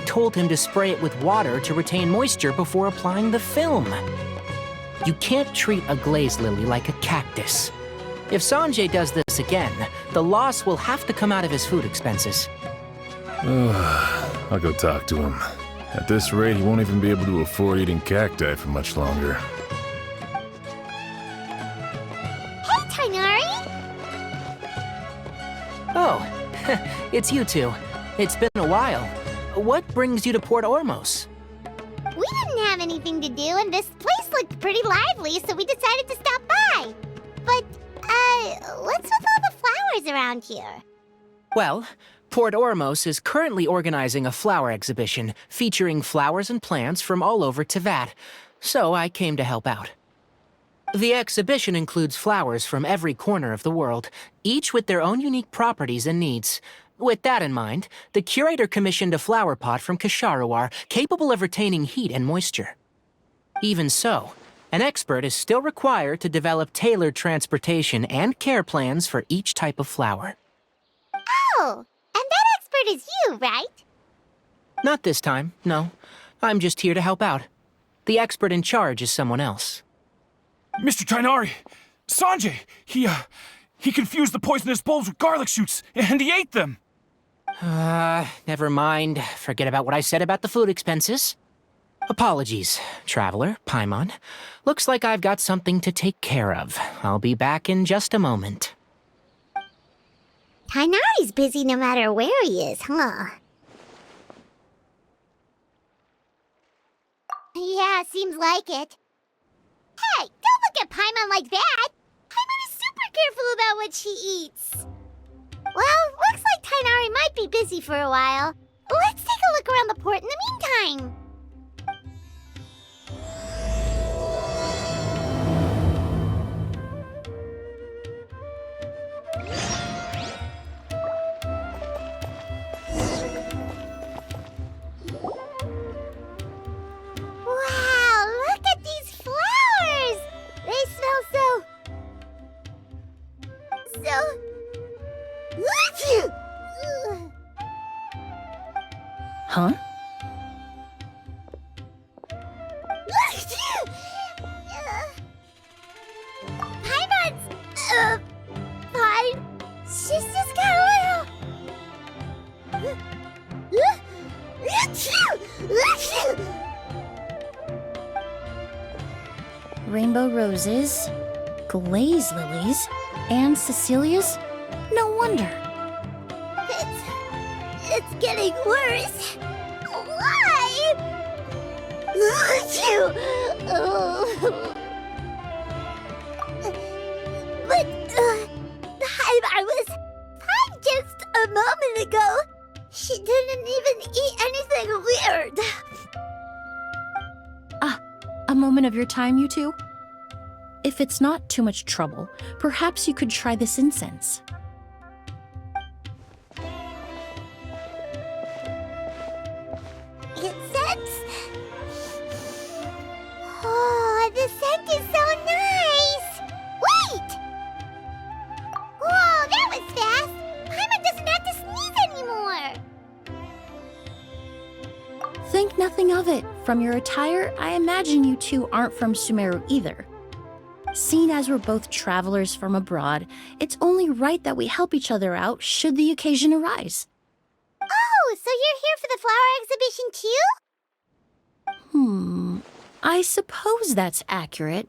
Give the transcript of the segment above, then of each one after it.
told him to spray it with water to retain moisture before applying the film. You can't treat a glaze lily like a cactus. If Sanjay does this again, the loss will have to come out of his food expenses. I'll go talk to him. At this rate, he won't even be able to afford eating cacti for much longer. Hey, Tainari! Oh, it's you two. It's been a while. What brings you to Port Ormos? We didn't have anything to do, and this place looked pretty lively, so we decided to stop by. But, what's with all the flowers around here? Well, Port Ormos is currently organizing a flower exhibition featuring flowers and plants from all over Teyvat, so I came to help out. The exhibition includes flowers from every corner of the world, each with their own unique properties and needs. With that in mind, the curator commissioned a flower pot from Kasharawar capable of retaining heat and moisture. Even so, an expert is still required to develop tailored transportation and care plans for each type of flower. Oh, and that expert is you, right? Not this time, no. I'm just here to help out. The expert in charge is someone else. Mr. Tainari! Sanjay! He confused the poisonous bulbs with garlic shoots, and he ate them! Never mind. Forget about what I said about the food expenses. Apologies, Traveler, Paimon. Looks like I've got something to take care of. I'll be back in just a moment. Tainari's busy no matter where he is, huh? Yeah, seems like it. Hey, don't look at Paimon like that! Paimon is super careful about what she eats. Well, looks like Tainari might be busy for a while. Let's take a look around the port in the meantime. Wow, look at these flowers! They smell so... Huh? Paimon's, fine. She's just got a little... Rainbow roses, glaze lilies, and Cecilia's? No wonder. It's getting worse. Why? But I was fine just a moment ago. She didn't even eat anything weird. A moment of your time, you two? If it's not too much trouble, perhaps you could try this incense. Oh, the scent is so nice! Wait! Whoa, that was fast! Paimon doesn't have to sneeze anymore! Think nothing of it. From your attire, I imagine you two aren't from Sumeru either. Seeing as we're both travelers from abroad, it's only right that we help each other out should the occasion arise. Oh, so you're here for the flower exhibition too? I suppose that's accurate.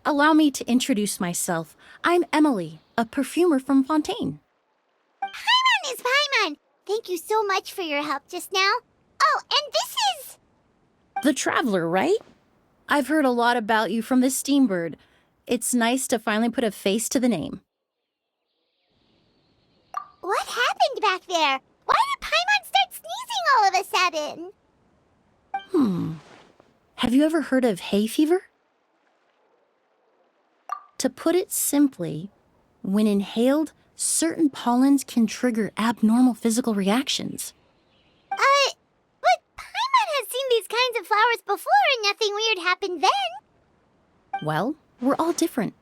Allow me to introduce myself. I'm Emilie, a perfumer from Fontaine. Paimon is Paimon! Thank you so much for your help just now. Oh, and this is... The Traveler, right? I've heard a lot about you from the Steambird. It's nice to finally put a face to the name. What happened back there? Why did Paimon start sneezing all of a sudden? Have you ever heard of hay fever? To put it simply, when inhaled, certain pollens can trigger abnormal physical reactions. But Paimon has seen these kinds of flowers before and nothing weird happened then. Well, we're all different.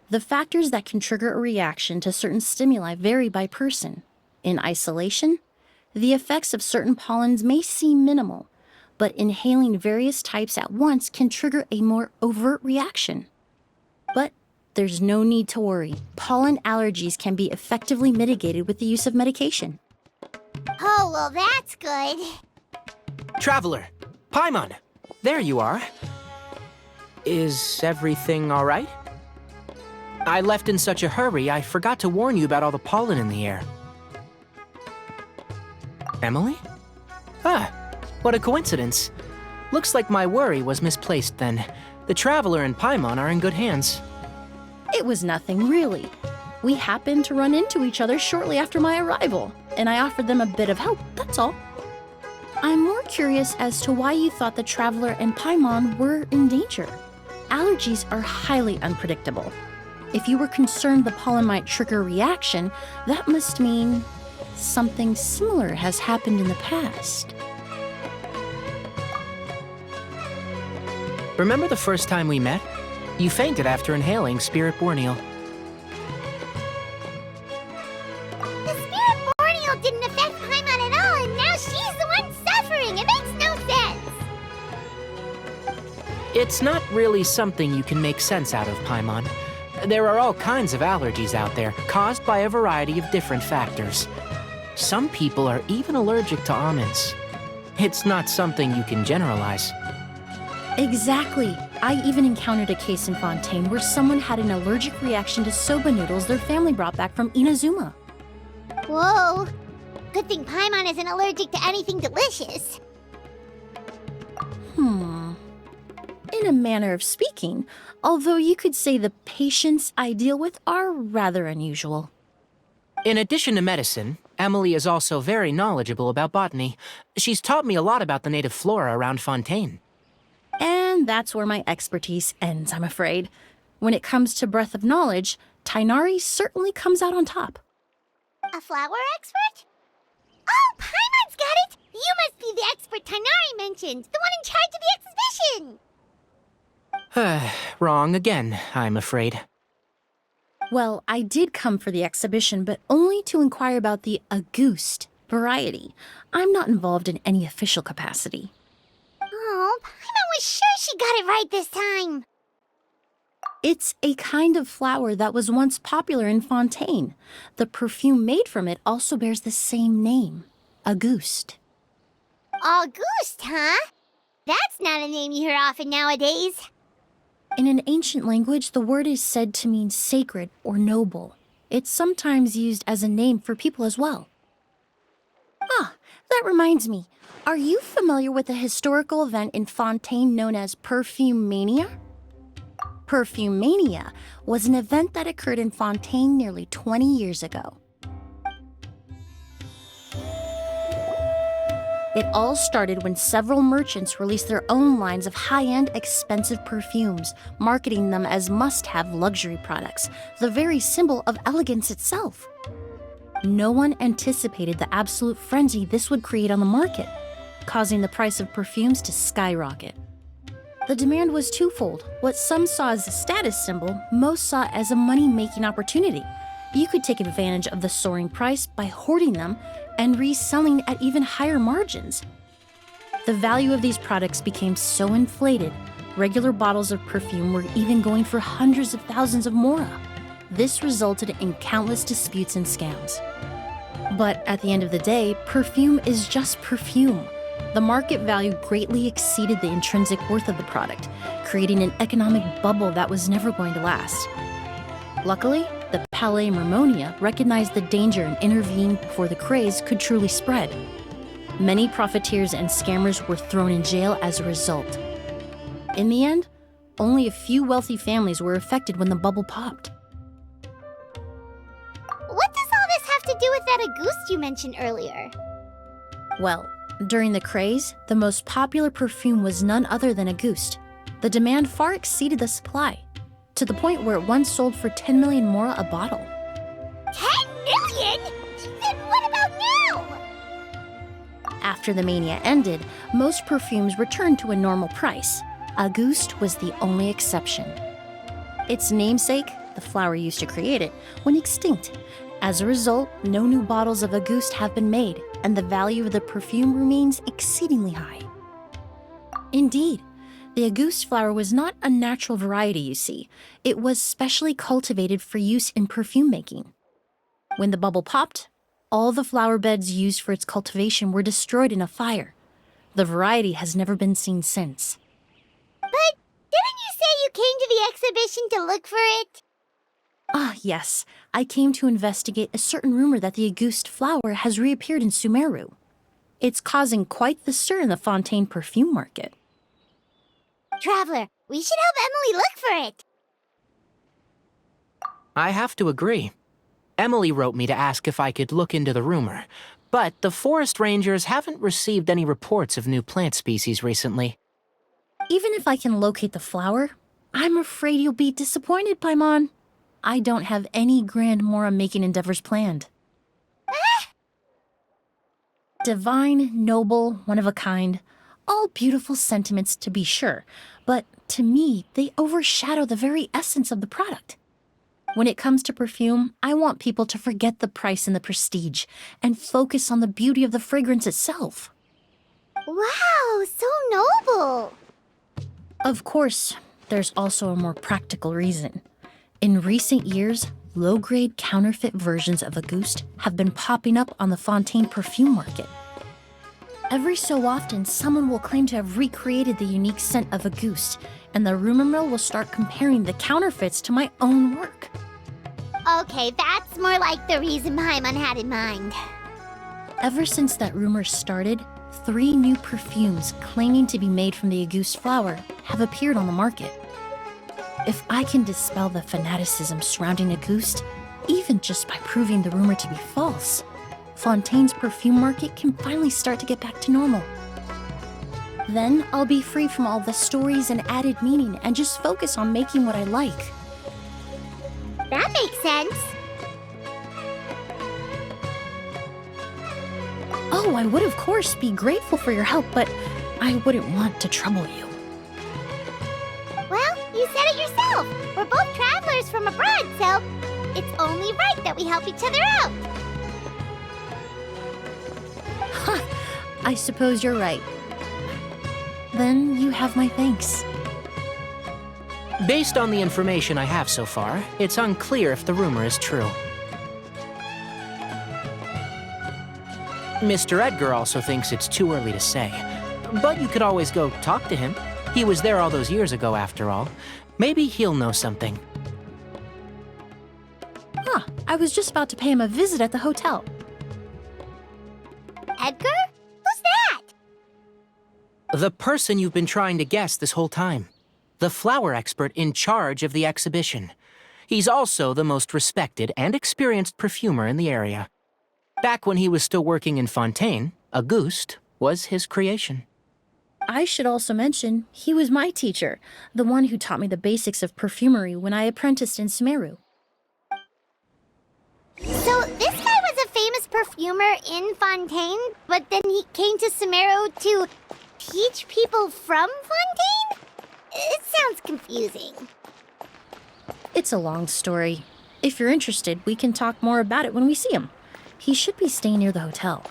The factors that can trigger a reaction to certain stimuli vary by person. In isolation, The effects of certain pollens may seem minimal, but inhaling various types at once can trigger a more overt reaction. But there's no need to worry. Pollen allergies can be effectively mitigated with the use of medication. Oh, well, that's good. Traveler, Paimon, there you are. Is everything all right? I left in such a hurry, I forgot to warn you about all the pollen in the air. Emilie? Ah, what a coincidence. Looks like my worry was misplaced then. The Traveler and Paimon are in good hands. It was nothing, really. We happened to run into each other shortly after my arrival, and I offered them a bit of help, that's all. I'm more curious as to why you thought the Traveler and Paimon were in danger. Allergies are highly unpredictable. If you were concerned the pollen might trigger a reaction, that must mean something similar has happened in the past. Remember the first time we met? You fainted after inhaling Spirit Borneal. The Spirit Borneal didn't affect Paimon at all, and now she's the one suffering. It makes no sense. It's not really something you can make sense out of, Paimon. There are all kinds of allergies out there, caused by a variety of different factors. Some people are even allergic to almonds. It's not something you can generalize. Exactly. I even encountered a case in Fontaine where someone had an allergic reaction to soba noodles their family brought back from Inazuma. Whoa. Good thing Paimon isn't allergic to anything delicious. In a manner of speaking, although you could say the patients I deal with are rather unusual. In addition to medicine, Emilie is also very knowledgeable about botany. She's taught me a lot about the native flora around Fontaine. And that's where my expertise ends, I'm afraid. When it comes to breadth of knowledge, Tighnari certainly comes out on top. A flower expert? Oh, Paimon's got it! You must be the expert Tighnari mentioned, the one in charge of the exhibition! Wrong again, I'm afraid. Well, I did come for the exhibition, but only to inquire about the Auguste variety. I'm not involved in any official capacity. Oh, Paimon was sure she got it right this time. It's a kind of flower that was once popular in Fontaine. The perfume made from it also bears the same name, Auguste. Auguste, huh? That's not a name you hear often nowadays. In an ancient language, the word is said to mean sacred or noble. It's sometimes used as a name for people as well. Ah, that reminds me. Are you familiar with a historical event in Fontaine known as Perfume Mania? Perfume Mania was an event that occurred in Fontaine nearly 20 years ago. It all started when several merchants released their own lines of high-end, expensive perfumes, marketing them as must-have luxury products, the very symbol of elegance itself. No one anticipated the absolute frenzy this would create on the market, causing the price of perfumes to skyrocket. The demand was twofold. What some saw as a status symbol, most saw as a money-making opportunity. You could take advantage of the soaring price by hoarding them and reselling at even higher margins. The value of these products became so inflated, regular bottles of perfume were even going for hundreds of thousands of mora. This resulted in countless disputes and scams. But at the end of the day, perfume is just perfume. The market value greatly exceeded the intrinsic worth of the product, creating an economic bubble that was never going to last. Luckily, the Palais Mermonia recognized the danger and intervened before the craze could truly spread. Many profiteers and scammers were thrown in jail as a result. In the end, only a few wealthy families were affected when the bubble popped. What does all this have to do with that Auguste you mentioned earlier? Well, during the craze, the most popular perfume was none other than Auguste. The demand far exceeded the supply, to the point where it once sold for 10 million mora a bottle. 10 million? Then what about now? After the mania ended, most perfumes returned to a normal price. Auguste was the only exception. Its namesake, the flower used to create it, went extinct, As a result, no new bottles of Auguste have been made, and the value of the perfume remains exceedingly high. Indeed, the Auguste flower was not a natural variety, you see. It was specially cultivated for use in perfume making. When the bubble popped, all the flower beds used for its cultivation were destroyed in a fire. The variety has never been seen since. But didn't you say you came to the exhibition to look for it? Ah, yes. I came to investigate a certain rumor that the Auguste flower has reappeared in Sumeru. It's causing quite the stir in the Fontaine perfume market. Traveler, we should help Emilie look for it. I have to agree. Emilie wrote me to ask if I could look into the rumor, but the forest rangers haven't received any reports of new plant species recently. Even if I can locate the flower, I'm afraid you'll be disappointed, Paimon. I don't have any grand Mora-making endeavors planned. Divine, noble, one of a kind, all beautiful sentiments to be sure, but to me, they overshadow the very essence of the product. When it comes to perfume, I want people to forget the price and the prestige and focus on the beauty of the fragrance itself. Wow, so noble. Of course, there's also a more practical reason. In recent years, low-grade counterfeit versions of Auguste have been popping up on the Fontaine perfume market. Every so often, someone will claim to have recreated the unique scent of Auguste, and the rumor mill will start comparing the counterfeits to my own work. Okay, that's more like the reason Paimon had in mind. Ever since that rumor started, 3 new perfumes claiming to be made from the Auguste flower have appeared on the market. If I can dispel the fanaticism surrounding Auguste, even just by proving the rumor to be false, Fontaine's perfume market can finally start to get back to normal. Then I'll be free from all the stories and added meaning and just focus on making what I like. That makes sense. Oh, I would of course be grateful for your help, but I wouldn't want to trouble you. Well, you said it yourself. We're both travelers from abroad, so it's only right that we help each other out. Huh, I suppose you're right. Then you have my thanks. Based on the information I have so far, it's unclear if the rumor is true. Mr. Edgar also thinks it's too early to say. But you could always go talk to him. He was there all those years ago, after all. Maybe he'll know something. Huh, I was just about to pay him a visit at the hotel. Edgar? Who's that? The person you've been trying to guess this whole time. The flower expert in charge of the exhibition. He's also the most respected and experienced perfumer in the area. Back when he was still working in Fontaine, Auguste was his creation. I should also mention, he was my teacher, the one who taught me the basics of perfumery when I apprenticed in Sumeru. So this guy was a famous perfumer in Fontaine, but then he came to Sumeru to teach people from Fontaine? It sounds confusing. It's a long story. If you're interested, we can talk more about it when we see him. He should be staying near the hotel.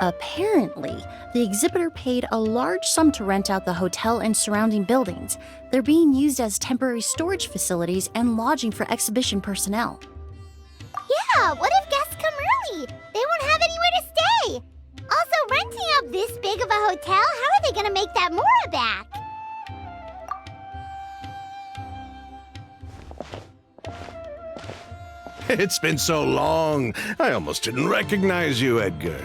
Apparently, the exhibitor paid a large sum to rent out the hotel and surrounding buildings. They're being used as temporary storage facilities and lodging for exhibition personnel. Yeah, what if guests come early? They won't have anywhere to stay. Also, renting out this big of a hotel, how are they gonna make that Mora back? It's been so long, I almost didn't recognize you, Edgar.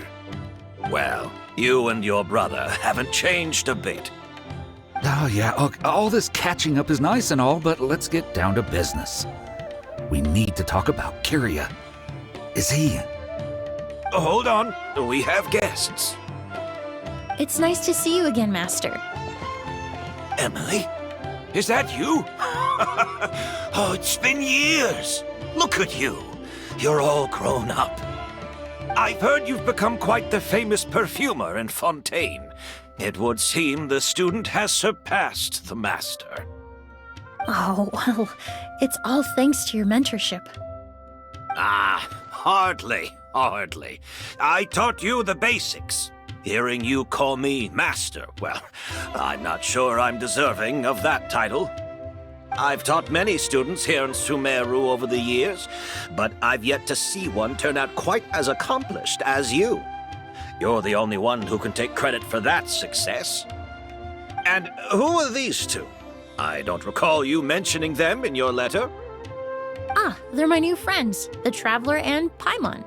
Well, you and your brother haven't changed a bit. Oh, yeah, all this catching up is nice and all, but let's get down to business. We need to talk about Kyria. Is he... Hold on, we have guests. It's nice to see you again, Master. Emilie? Is that you? Oh, it's been years. Look at you. You're all grown up. I've heard you've become quite the famous perfumer in Fontaine. It would seem the student has surpassed the master. Oh, well, it's all thanks to your mentorship. Ah, hardly. I taught you the basics. Hearing you call me master, well, I'm not sure I'm deserving of that title. I've taught many students here in Sumeru over the years, but I've yet to see one turn out quite as accomplished as you. You're the only one who can take credit for that success. And who are these two? I don't recall you mentioning them in your letter. Ah, they're my new friends, the Traveler and Paimon.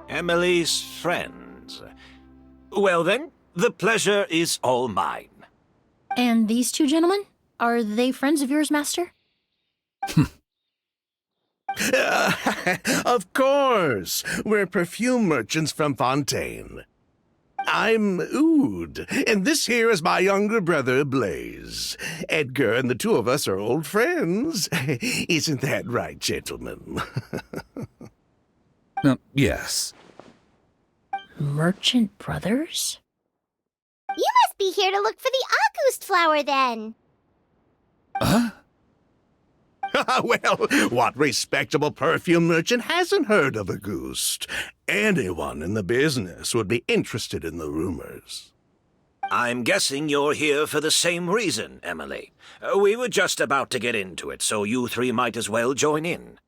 Emilie's friends. Well then, the pleasure is all mine. And these two gentlemen? Are they friends of yours, Master? Of course! We're perfume merchants from Fontaine. I'm Oud, and this here is my younger brother, Blaze. Edgar and the two of us are old friends. Isn't that right, gentlemen? Yes. Merchant brothers? You must be here to look for the August flower, then. Huh? Well, what respectable perfume merchant hasn't heard of Auguste? Anyone in the business would be interested in the rumors. I'm guessing you're here for the same reason, Emilie. We were just about to get into it, so you three might as well join in.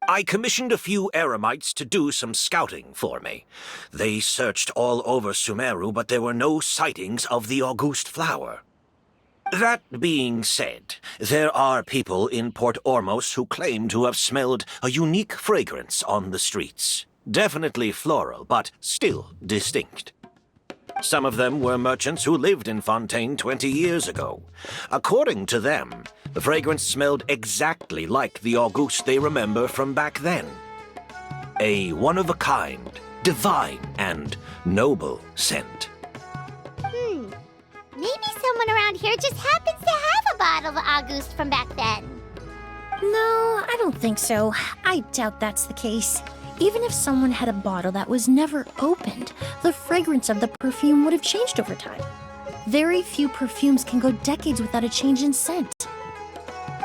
I commissioned a few eremites to do some scouting for me. They searched all over Sumeru, but there were no sightings of the Auguste flower. That being said, there are people in Port Ormos who claim to have smelled a unique fragrance on the streets. Definitely floral, but still distinct. Some of them were merchants who lived in Fontaine 20 years ago. According to them, the fragrance smelled exactly like the Auguste they remember from back then. A one-of-a-kind, divine, and noble scent. Maybe someone around here just happens to have a bottle of August from back then. No, I don't think so. I doubt that's the case. Even if someone had a bottle that was never opened, the fragrance of the perfume would have changed over time. Very few perfumes can go decades without a change in scent.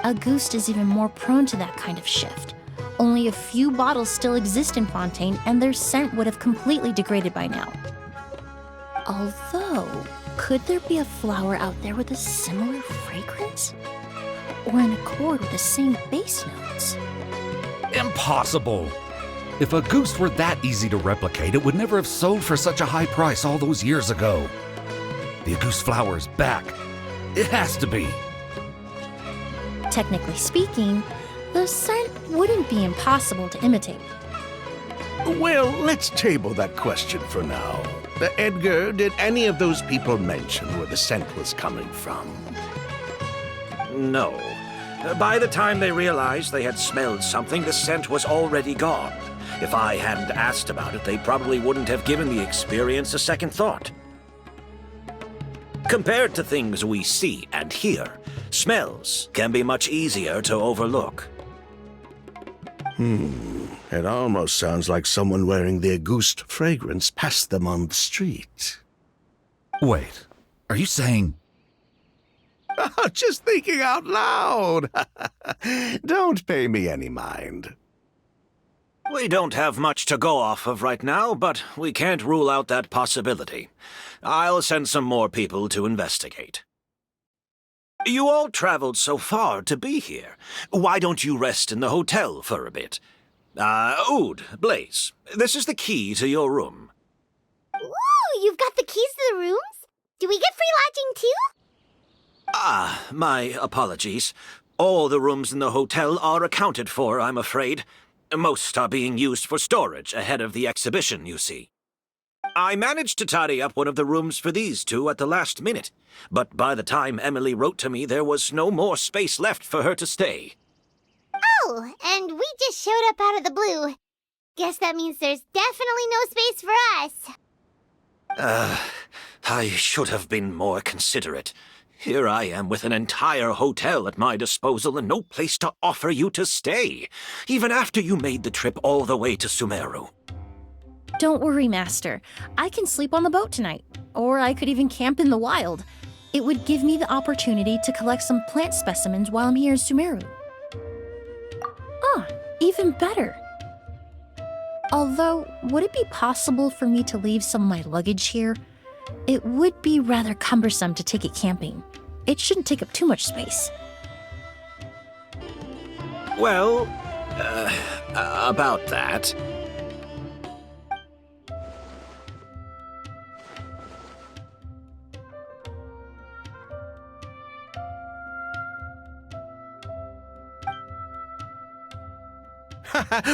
Auguste is even more prone to that kind of shift. Only a few bottles still exist in Fontaine, and their scent would have completely degraded by now. Although, could there be a flower out there with a similar fragrance? Or in accord with the same base notes? Impossible! If Auguste were that easy to replicate, it would never have sold for such a high price all those years ago. The Auguste flower is back. It has to be. Technically speaking, the scent wouldn't be impossible to imitate. Well, let's table that question for now. Edgar, did any of those people mention where the scent was coming from? No. By the time they realized they had smelled something, the scent was already gone. If I hadn't asked about it, they probably wouldn't have given the experience a second thought. Compared to things we see and hear, smells can be much easier to overlook. It almost sounds like someone wearing the Auguste fragrance passed them on the street. Wait, are you saying... Just thinking out loud. Don't pay me any mind. We don't have much to go off of right now, but we can't rule out that possibility. I'll send some more people to investigate. You all traveled so far to be here. Why don't you rest in the hotel for a bit? Oud, Blaze, this is the key to your room. Ooh, you've got the keys to the rooms? Do we get free lodging too? Ah, my apologies. All the rooms in the hotel are accounted for, I'm afraid. Most are being used for storage ahead of the exhibition, you see. I managed to tidy up one of the rooms for these two at the last minute, but by the time Emilie wrote to me, there was no more space left for her to stay. Oh, and we just showed up out of the blue. Guess that means there's definitely no space for us. I should have been more considerate. Here I am with an entire hotel at my disposal and no place to offer you to stay, even after you made the trip all the way to Sumeru. Don't worry, Master. I can sleep on the boat tonight, or I could even camp in the wild. It would give me the opportunity to collect some plant specimens while I'm here in Sumeru. Ah, even better. Although, would it be possible for me to leave some of my luggage here? It would be rather cumbersome to take it camping. It shouldn't take up too much space. Well, about that.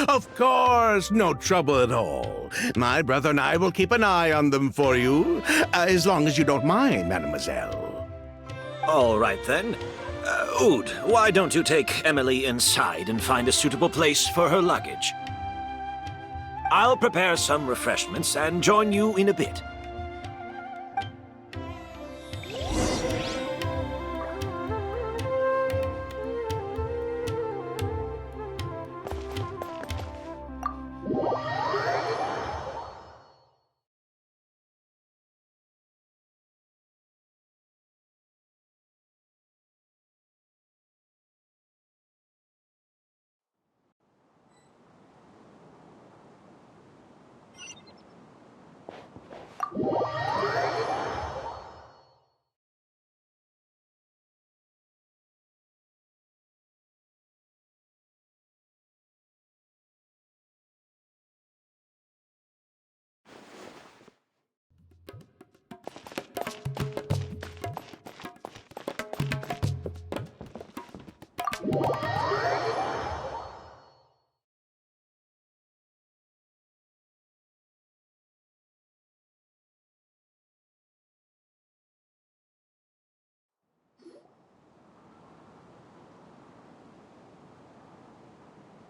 Of course, no trouble at all. My brother and I will keep an eye on them for you, as long as you don't mind, mademoiselle. All right, then. Oud, why don't you take Emilie inside and find a suitable place for her luggage? I'll prepare some refreshments and join you in a bit.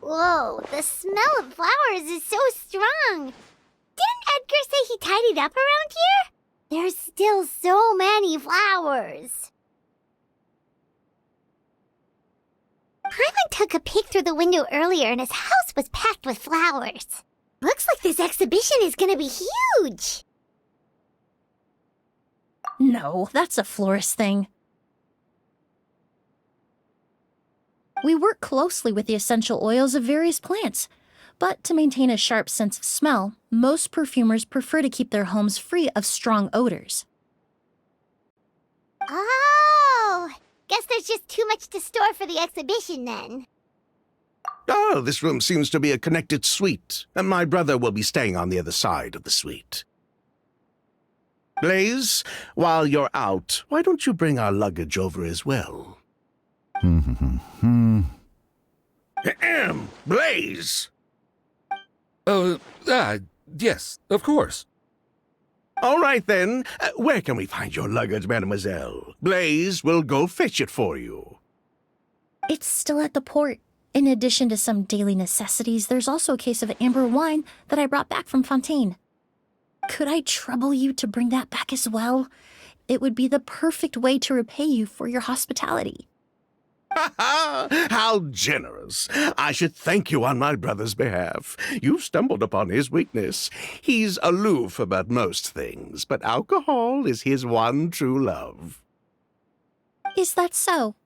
Whoa, the smell of flowers is so strong. Didn't Edgar say he tidied up around here? There's still so many flowers. Paimon took a peek through the window earlier and his house was packed with flowers. Looks like this exhibition is gonna be huge. No, that's a florist thing. We work closely with the essential oils of various plants, but to maintain a sharp sense of smell, most perfumers prefer to keep their homes free of strong odors. Oh, guess there's just too much to store for the exhibition then. Oh, this room seems to be a connected suite, and my brother will be staying on the other side of the suite. Blaze, while you're out, why don't you bring our luggage over as well? Ahem, Blaze! Yes, of course. All right, then. Where can we find your luggage, mademoiselle? Blaze will go fetch it for you. It's still at the port. In addition to some daily necessities, there's also a case of amber wine that I brought back from Fontaine. Could I trouble you to bring that back as well? It would be the perfect way to repay you for your hospitality. Ha ha! How generous! I should thank you on my brother's behalf. You've stumbled upon his weakness. He's aloof about most things, but alcohol is his one true love. Is that so?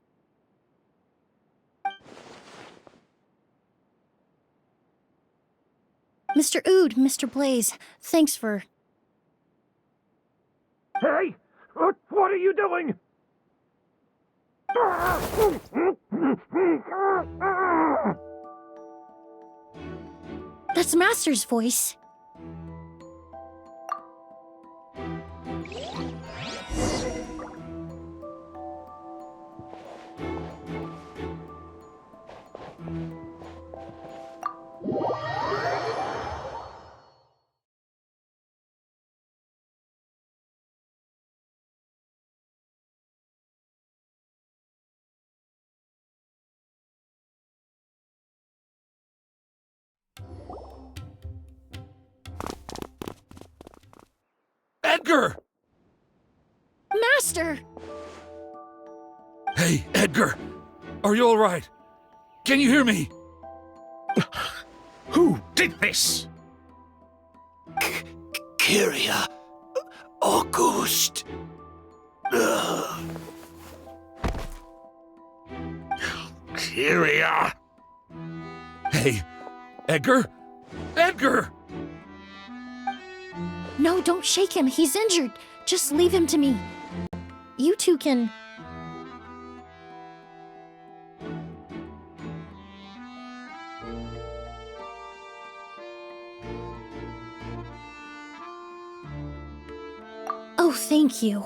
Mr. Oud, Mr. Blaze, thanks for... Hey! What are you doing? That's Master's voice. Edgar! Master! Hey, Edgar! Are you all right? Can you hear me? Who did this? Kyria. August. Kyria. Hey, Edgar? Edgar! No, don't shake him. He's injured. Just leave him to me. You two can... Oh, thank you.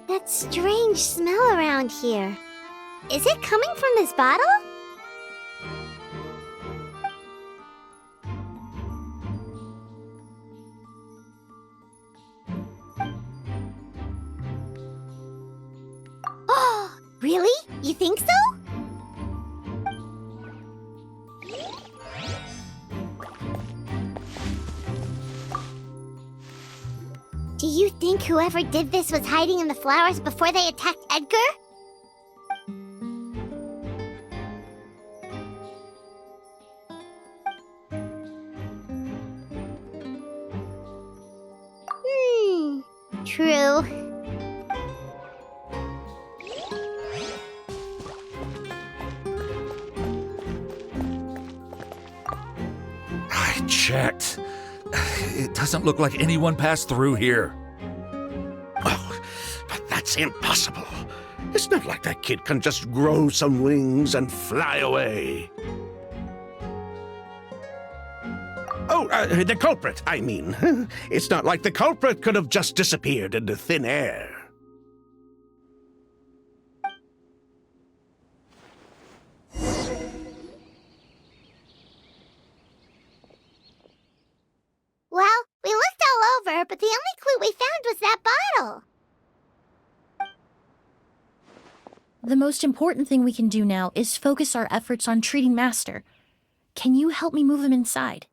That strange smell around here. Is it coming from this bottle? Oh, really? You think so? Do you think whoever did this was hiding in the flowers before they attacked Edgar? True. I checked. It doesn't look like anyone passed through here. Oh, but that's impossible. It's not like that kid can just grow some wings and fly away. Oh, the culprit, I mean. It's not like the culprit could have just disappeared into thin air. Well, we looked all over, but the only clue we found was that bottle. The most important thing we can do now is focus our efforts on treating Master. Can you help me move him inside?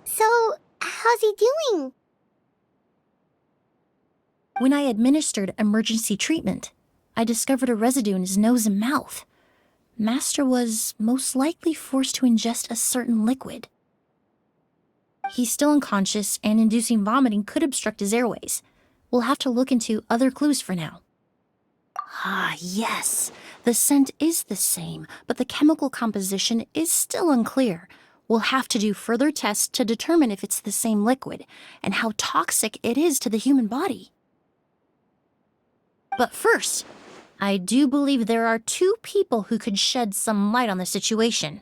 So, how's he doing? When I administered emergency treatment, I discovered a residue in his nose and mouth. Master was most likely forced to ingest a certain liquid. He's still unconscious, and inducing vomiting could obstruct his airways. We'll have to look into other clues for now. Ah, yes. The scent is the same, but the chemical composition is still unclear. We'll have to do further tests to determine if it's the same liquid and how toxic it is to the human body. But first, I do believe there are two people who could shed some light on the situation.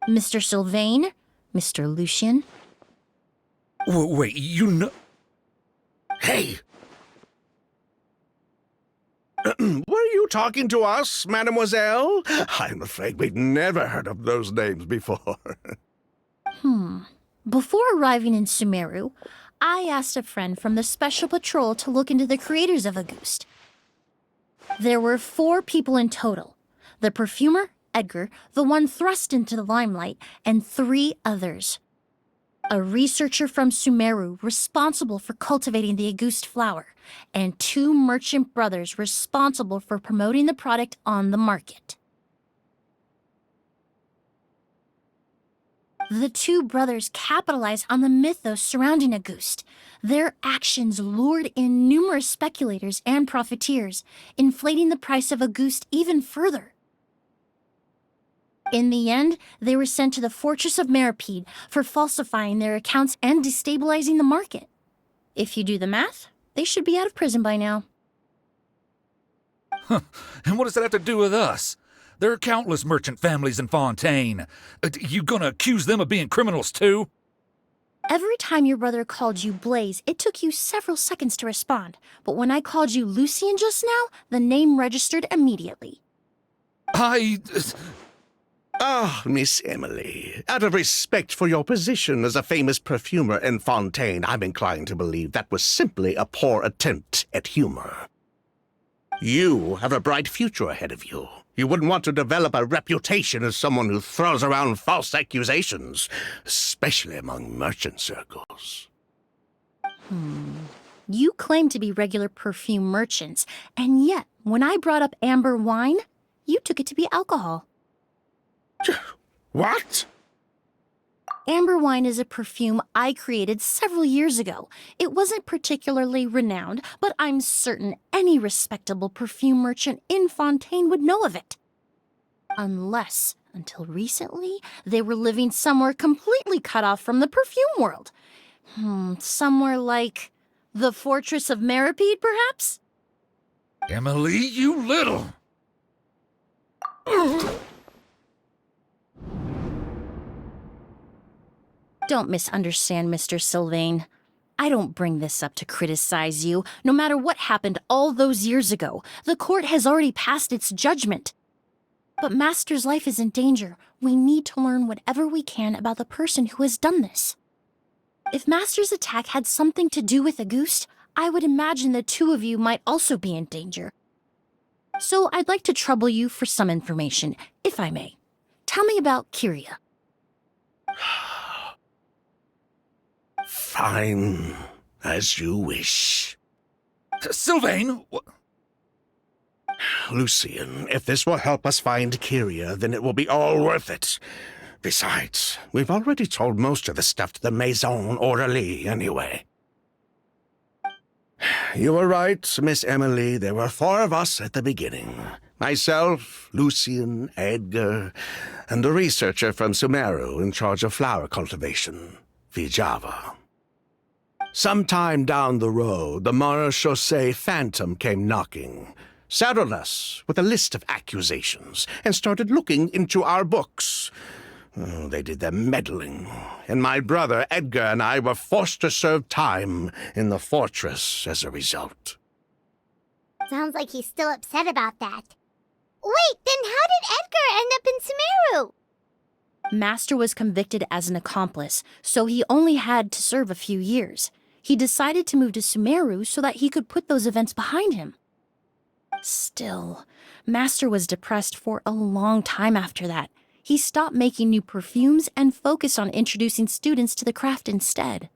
Mr. Sylvain, Mr. Lucien. Wait, you know... Hey! Were you talking to us, mademoiselle? I'm afraid we've never heard of those names before. Before arriving in Sumeru, I asked a friend from the Special Patrol to look into the creators of Auguste. There were 4 people in total. The perfumer, Edgar, the one thrust into the limelight, and 3 others. A researcher from Sumeru responsible for cultivating the Auguste flower, and 2 merchant brothers responsible for promoting the product on the market. The 2 brothers capitalized on the mythos surrounding Auguste. Their actions lured in numerous speculators and profiteers, inflating the price of Auguste even further. In the end, they were sent to the Fortress of Meripede for falsifying their accounts and destabilizing the market. If you do the math, they should be out of prison by now. And what does that have to do with us? There are countless merchant families in Fontaine. You gonna accuse them of being criminals too? Every time your brother called you Blaze, it took you several seconds to respond. But when I called you Lucien just now, the name registered immediately. Ah, Miss Emilie, out of respect for your position as a famous perfumer in Fontaine, I'm inclined to believe that was simply a poor attempt at humor. You have a bright future ahead of you. You wouldn't want to develop a reputation as someone who throws around false accusations, especially among merchant circles. You claim to be regular perfume merchants, and yet, when I brought up amber wine, you took it to be alcohol. What? Amber wine is a perfume I created several years ago. It wasn't particularly renowned, but I'm certain any respectable perfume merchant in Fontaine would know of it. Unless, until recently, they were living somewhere completely cut off from the perfume world. Somewhere like the Fortress of Meripede, perhaps? Emilie, you little... Don't misunderstand, Mr. Sylvain. I don't bring this up to criticize you. No matter what happened all those years ago, the court has already passed its judgment. But Master's life is in danger. We need to learn whatever we can about the person who has done this. If Master's attack had something to do with Auguste, I would imagine the two of you might also be in danger. So I'd like to trouble you for some information, if I may. Tell me about Kyria. Fine, as you wish. Sylvain! Lucien, if this will help us find Kyria, then it will be all worth it. Besides, we've already told most of the stuff to the Maison Orderly anyway. You were right, Miss Emilie. There were 4 of us at the beginning. Myself, Lucien, Edgar, and the researcher from Sumeru in charge of flower cultivation, Vijava. Sometime down the road, the Marechaussee Phantom came knocking, saddled us with a list of accusations, and started looking into our books. Oh, they did their meddling, and my brother Edgar and I were forced to serve time in the fortress as a result. Sounds like he's still upset about that. Wait, then how did Edgar end up in Sumeru? Master was convicted as an accomplice, so he only had to serve a few years. He decided to move to Sumeru so that he could put those events behind him. Still, Master was depressed for a long time after that. He stopped making new perfumes and focused on introducing students to the craft instead.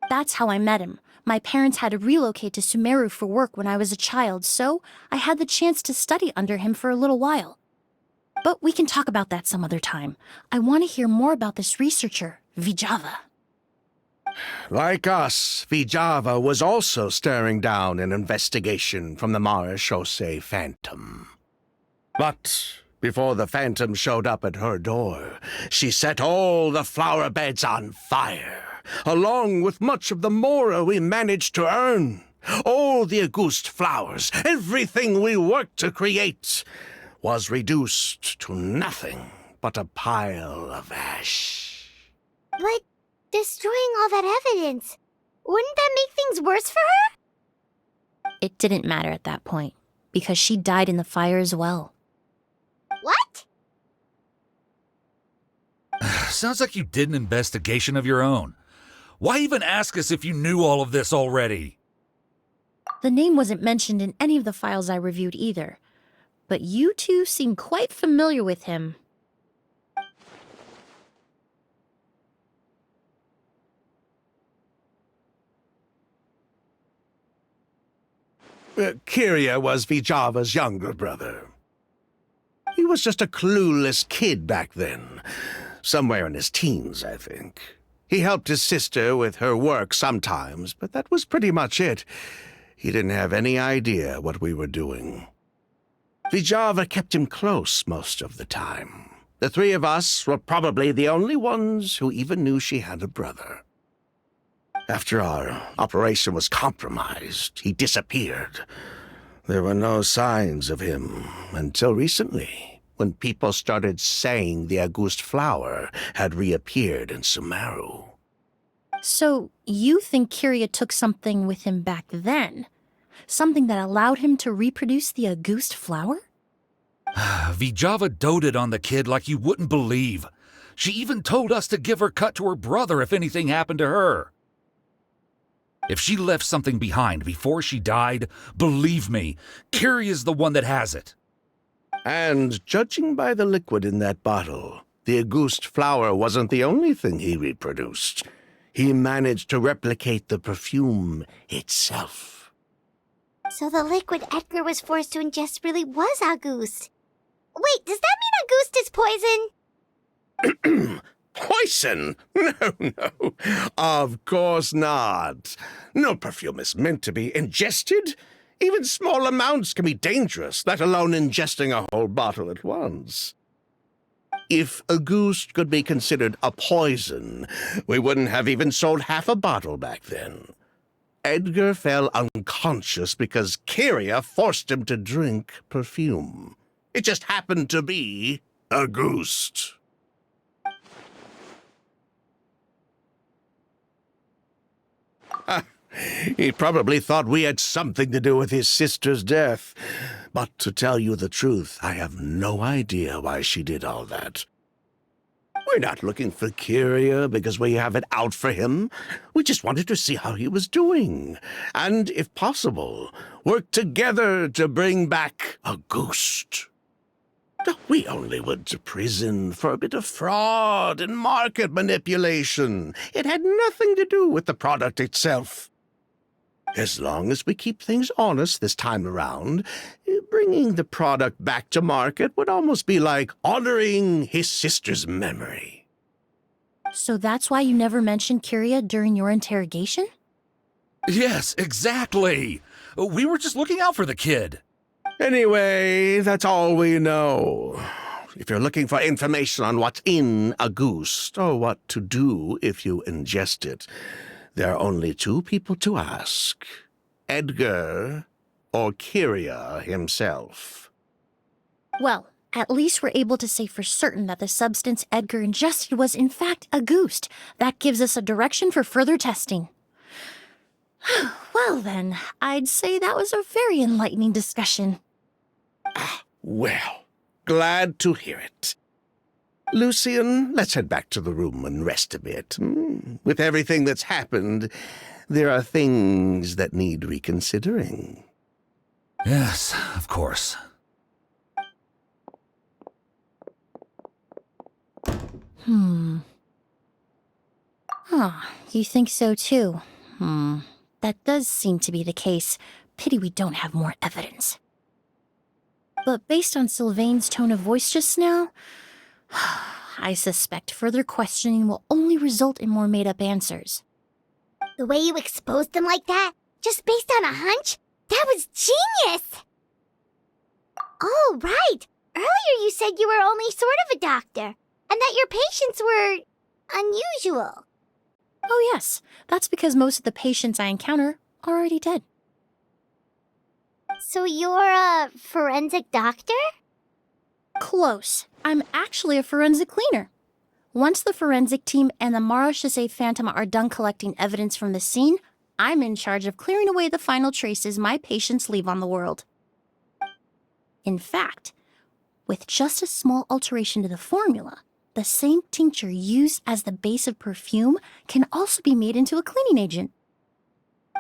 That's how I met him. My parents had to relocate to Sumeru for work when I was a child, so I had the chance to study under him for a little while. But we can talk about that some other time. I want to hear more about this researcher, Vijava. Like us, Vijava was also staring down an investigation from the Marechaussee Phantom. But before the Phantom showed up at her door, she set all the flower beds on fire, along with much of the mora we managed to earn. All the Auguste flowers, everything we worked to create, was reduced to nothing but a pile of ash. But destroying all that evidence, wouldn't that make things worse for her? It didn't matter at that point, because she died in the fire as well. What? Sounds like you did an investigation of your own. Why even ask us if you knew all of this already? The name wasn't mentioned in any of the files I reviewed either, but you two seem quite familiar with him. Kyria was Vijava's younger brother. He was just a clueless kid back then. Somewhere in his teens, I think. He helped his sister with her work sometimes, but that was pretty much it. He didn't have any idea what we were doing. Vijava kept him close most of the time. The three of us were probably the only ones who even knew she had a brother. After our operation was compromised, he disappeared. There were no signs of him until recently, when people started saying the Auguste flower had reappeared in Sumeru. So, you think Kyria took something with him back then? Something that allowed him to reproduce the Auguste flower? Vijava doted on the kid like you wouldn't believe. She even told us to give her cut to her brother if anything happened to her. If she left something behind before she died, believe me, Kyria's the one that has it. And judging by the liquid in that bottle, the Auguste flower wasn't the only thing he reproduced. He managed to replicate the perfume itself. So the liquid Edgar was forced to ingest really was Auguste. Wait, does that mean Auguste is poison? Poison? No. Of course not. No perfume is meant to be ingested. Even small amounts can be dangerous, let alone ingesting a whole bottle at once. If Auguste could be considered a poison, we wouldn't have even sold half a bottle back then. Edgar fell unconscious because Kyria forced him to drink perfume. It just happened to be Auguste. He probably thought we had something to do with his sister's death. But to tell you the truth, I have no idea why she did all that. We're not looking for Kyria because we have it out for him. We just wanted to see how he was doing. And, if possible, work together to bring back Auguste. We only went to prison for a bit of fraud and market manipulation. It had nothing to do with the product itself. As long as we keep things honest this time around, bringing the product back to market would almost be like honoring his sister's memory. So that's why you never mentioned Kyria during your interrogation? Yes, exactly. We were just looking out for the kid. Anyway, that's all we know. If you're looking for information on what's in Auguste, or what to do if you ingest it, there are only two people to ask: Edgar or Kyria himself. Well, at least we're able to say for certain that the substance Edgar ingested was in fact Auguste. That gives us a direction for further testing. Well then, I'd say that was a very enlightening discussion. Well, glad to hear it. Lucian, let's head back to the room and rest a bit. With everything that's happened, there are things that need reconsidering. Yes, of course. You think so too? That does seem to be the case. Pity we don't have more evidence. But based on Sylvain's tone of voice just now, I suspect further questioning will only result in more made-up answers. The way you exposed them like that, just based on a hunch, that was genius! Oh, right! Earlier you said you were only sort of a doctor, and that your patients were unusual. Oh yes, that's because most of the patients I encounter are already dead. So you're a forensic doctor? Close. I'm actually a forensic cleaner. Once the forensic team and the Marechaussee Phantom are done collecting evidence from the scene, I'm in charge of clearing away the final traces my patients leave on the world. In fact, with just a small alteration to the formula, the same tincture used as the base of perfume can also be made into a cleaning agent.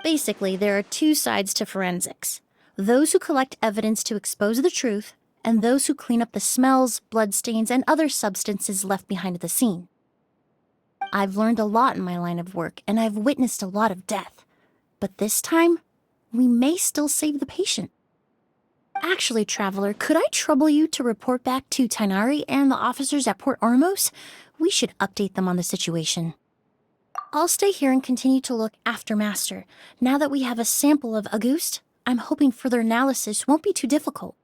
Basically, there are two sides to forensics: those who collect evidence to expose the truth, and those who clean up the smells, bloodstains, and other substances left behind at the scene. I've learned a lot in my line of work, and I've witnessed a lot of death. But this time, we may still save the patient. Actually, Traveler, could I trouble you to report back to Tainari and the officers at Port Ormos? We should update them on the situation. I'll stay here and continue to look after Master. Now that we have a sample of Auguste, I'm hoping further analysis won't be too difficult.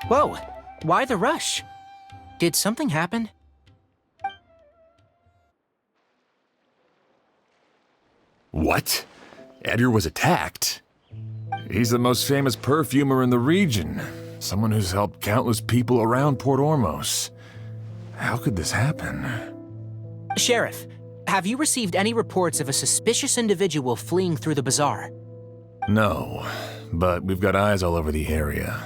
Whoa, why the rush? Did something happen? What? Edgar was attacked? He's the most famous perfumer in the region. Someone who's helped countless people around Port Ormos. How could this happen? Sheriff, have you received any reports of a suspicious individual fleeing through the bazaar? No, but we've got eyes all over the area.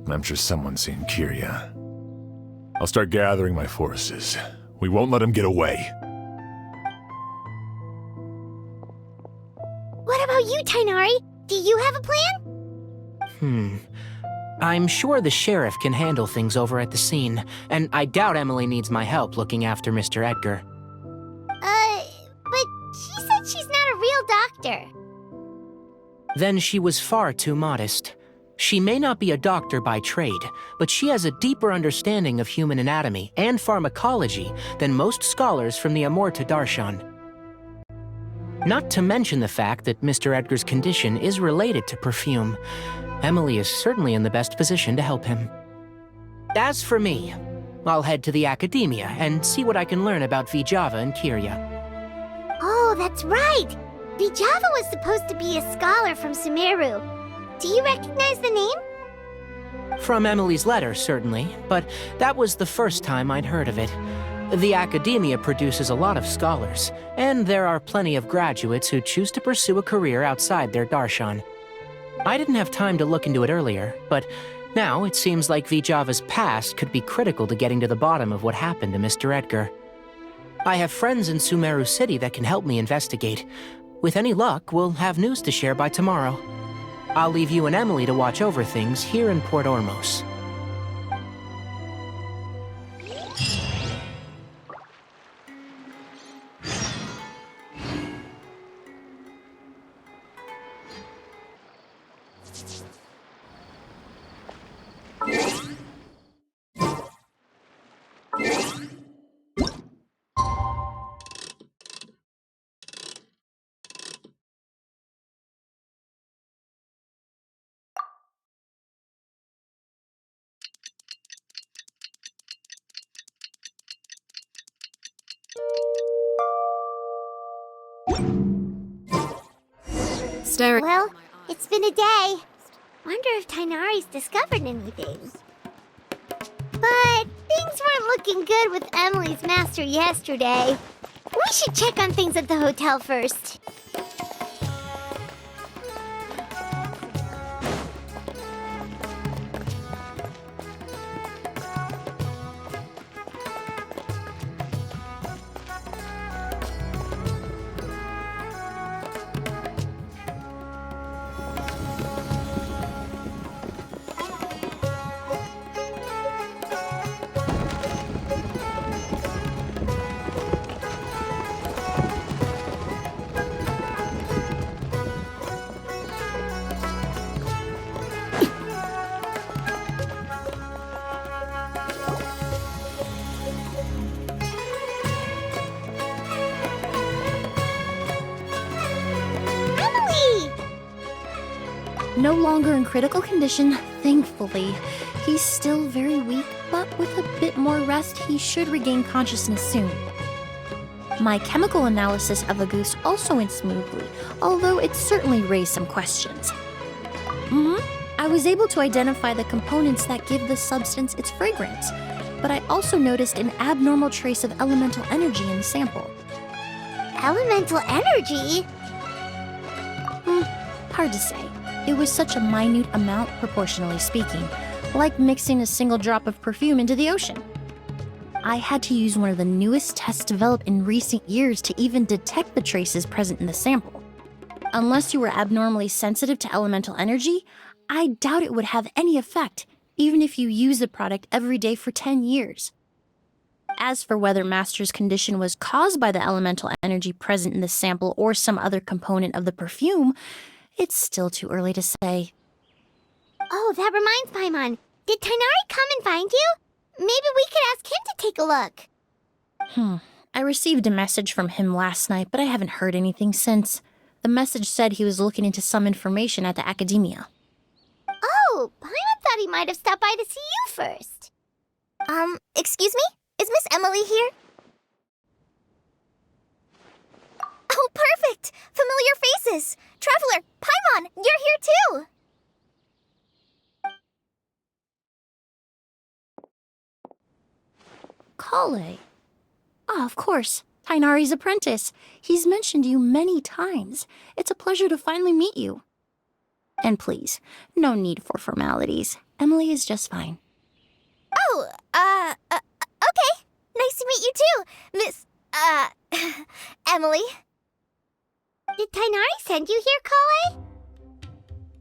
I'm sure someone's seen Kiria. I'll start gathering my forces. We won't let him get away. What about you, Tainari? Do you have a plan? I'm sure the sheriff can handle things over at the scene, and I doubt Emilie needs my help looking after Mr. Edgar. But she said she's not a real doctor. Then she was far too modest. She may not be a doctor by trade, but she has a deeper understanding of human anatomy and pharmacology than most scholars from the Amurta Darshan. Not to mention the fact that Mr. Edgar's condition is related to perfume. Emilie is certainly in the best position to help him. As for me, I'll head to the academia and see what I can learn about Vijava and Kiria. Oh, that's right! Vijava was supposed to be a scholar from Sumeru. Do you recognize the name? From Emilie's letter, certainly, but that was the first time I'd heard of it. The academia produces a lot of scholars, and there are plenty of graduates who choose to pursue a career outside their darshan. I didn't have time to look into it earlier, but now it seems like Vijava's past could be critical to getting to the bottom of what happened to Mr. Edgar. I have friends in Sumeru City that can help me investigate. With any luck, we'll have news to share by tomorrow. I'll leave you and Emilie to watch over things here in Port Ormos. Well, it's been a day. Wonder if Tainari's discovered anything. But things weren't looking good with Emilie's master yesterday. We should check on things at the hotel first. No longer in critical condition, thankfully. He's still very weak, but with a bit more rest, he should regain consciousness soon. My chemical analysis of a goose also went smoothly, although it certainly raised some questions. I was able to identify the components that give the substance its fragrance. but I also noticed an abnormal trace of elemental energy in the sample. Elemental energy? Hard to say. It was such a minute amount, proportionally speaking, like mixing a single drop of perfume into the ocean. I had to use one of the newest tests developed in recent years to even detect the traces present in the sample. Unless you were abnormally sensitive to elemental energy, I doubt it would have any effect, even if you use the product every day for 10 years. As for whether Master's condition was caused by the elemental energy present in the sample or some other component of the perfume, it's still too early to say. Oh, that reminds Paimon. Did Tainari come and find you? Maybe we could ask him to take a look. I received a message from him last night, but I haven't heard anything since. The message said he was looking into some information at the academia. Oh, Paimon thought he might have stopped by to see you first. Excuse me? Is Miss Emilie here? Oh, perfect! Familiar faces! Traveler, Paimon, you're here too! Kale. Of course. Tainari's apprentice. He's mentioned you many times. It's a pleasure to finally meet you. And please, no need for formalities. Emilie is just fine. Oh, okay. Nice to meet you too, Miss, Emilie. Did Tainari send you here, Kale?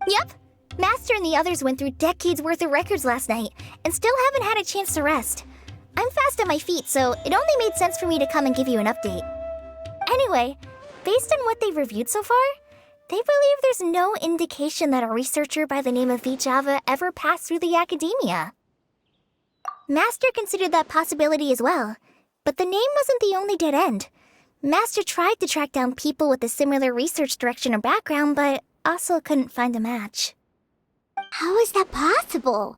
Yep. Master and the others went through decades worth of records last night, and still haven't had a chance to rest. I'm fast on my feet, so it only made sense for me to come and give you an update. Anyway, based on what they've reviewed so far, they believe there's no indication that a researcher by the name of Vijava ever passed through the academia. Master considered that possibility as well, but the name wasn't the only dead end. Master tried to track down people with a similar research direction or background, but also couldn't find a match. How is that possible?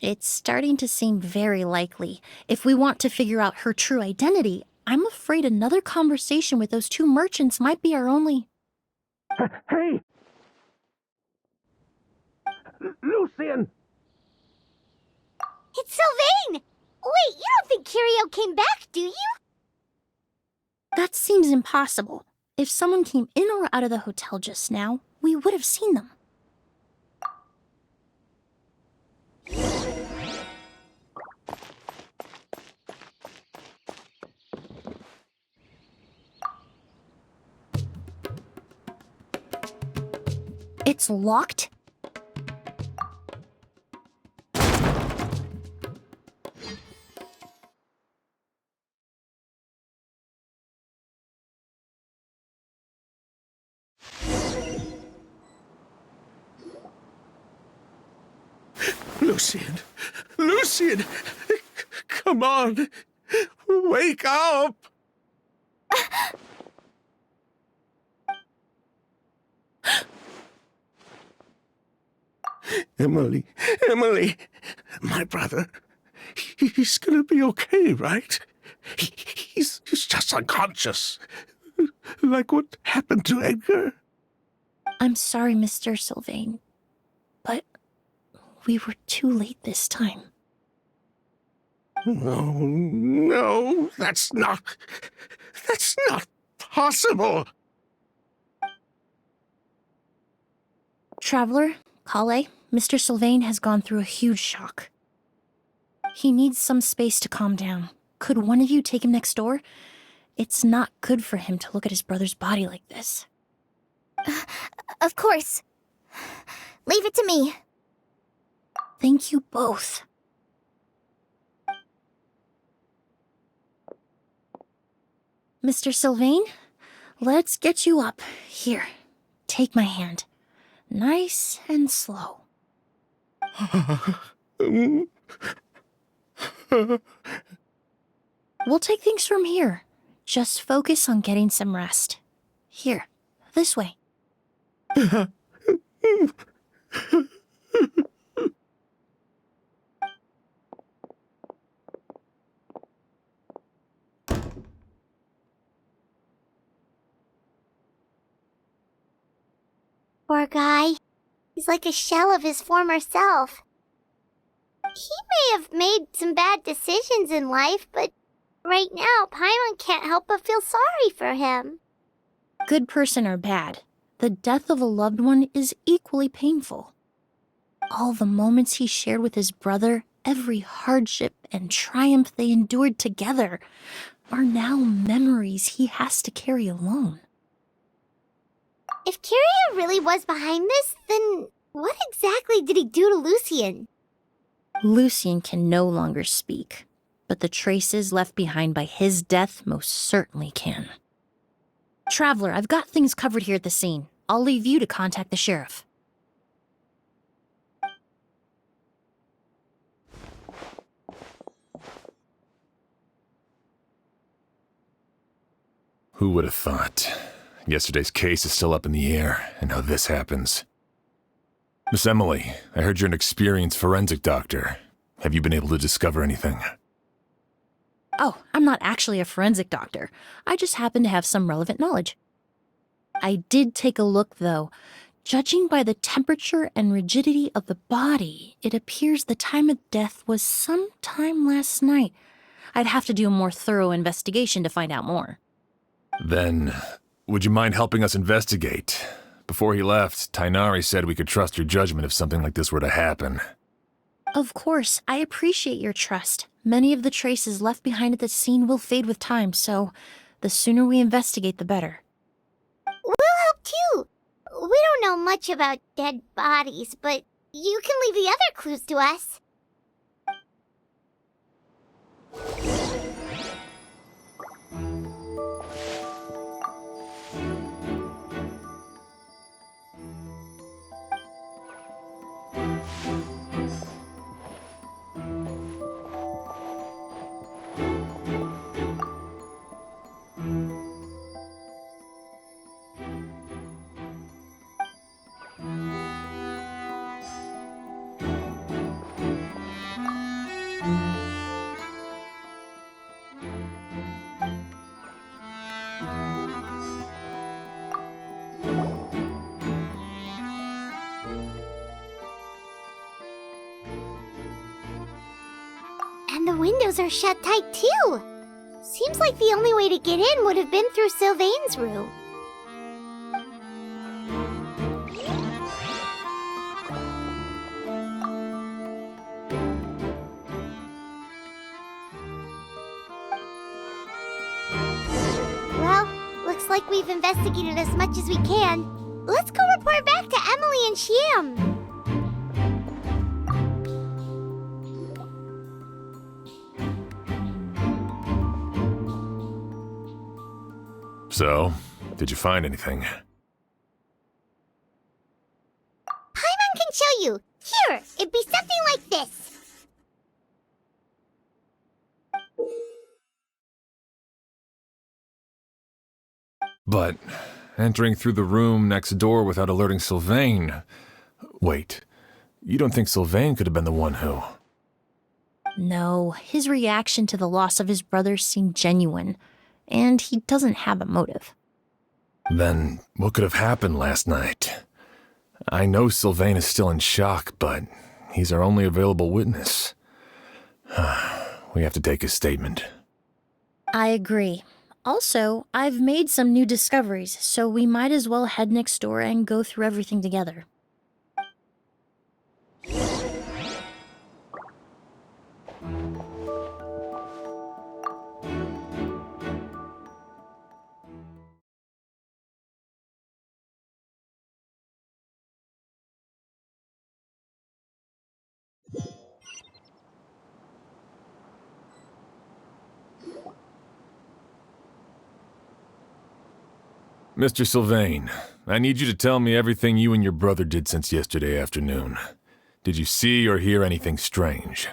It's starting to seem very likely. If we want to figure out her true identity, I'm afraid another conversation with those two merchants might be our only... Hey! Lucian! It's Sylvain! Wait, you don't think Kirio came back, do you? That seems impossible. If someone came in or out of the hotel just now, we would have seen them. It's locked? Lucian! Lucian! Come on! Wake up! Emilie, Emilie! My brother, he's gonna be okay, right? He's just unconscious. Like what happened to Edgar? I'm sorry, Mr. Sylvain, but we were too late this time. No, that's not possible. Traveler, Kale, Mr. Sylvain has gone through a huge shock. He needs some space to calm down. Could one of you take him next door? It's not good for him to look at his brother's body like this. Of course. Leave it to me. Thank you both. Mr. Sylvain, let's get you up. Here, take my hand. Nice and slow. We'll take things from here. Just focus on getting some rest. Here, this way. Poor guy. He's like a shell of his former self. He may have made some bad decisions in life, but right now, Paimon can't help but feel sorry for him. Good person or bad, the death of a loved one is equally painful. All the moments he shared with his brother, every hardship and triumph they endured together, are now memories he has to carry alone. If Kiria really was behind this, then what exactly did he do to Lucien? Lucien can no longer speak, but the traces left behind by his death most certainly can. Traveler, I've got things covered here at the scene. I'll leave you to contact the sheriff. Who would have thought? Yesterday's case is still up in the air, and now this happens. Miss Emilie, I heard you're an experienced forensic doctor. Have you been able to discover anything? Oh, I'm not actually a forensic doctor. I just happen to have some relevant knowledge. I did take a look, though. Judging by the temperature and rigidity of the body, it appears the time of death was sometime last night. I'd have to do a more thorough investigation to find out more. Then, would you mind helping us investigate? Before he left, Tainari said we could trust your judgment if something like this were to happen. Of course, I appreciate your trust. Many of the traces left behind at the scene will fade with time, so the sooner we investigate, the better. We'll help too. We don't know much about dead bodies, but you can leave the other clues to us. And the windows are shut tight too. Seems like the only way to get in would have been through Sylvain's room. Well, looks like we've investigated as much as we can. Let's go report back to Emilie and Shiam. So, did you find anything? Paimon can show you. Here, it'd be something like this. But entering through the room next door without alerting Sylvain... Wait, you don't think Sylvain could have been the one who... No, his reaction to the loss of his brother seemed genuine, and he doesn't have a motive. Then what could have happened last night? I know Sylvain is still in shock, but he's our only available witness. We have to take his statement. I agree. Also, I've made some new discoveries, so we might as well head next door and go through everything together. Mr. Sylvain, I need you to tell me everything you and your brother did since yesterday afternoon. Did you see or hear anything strange?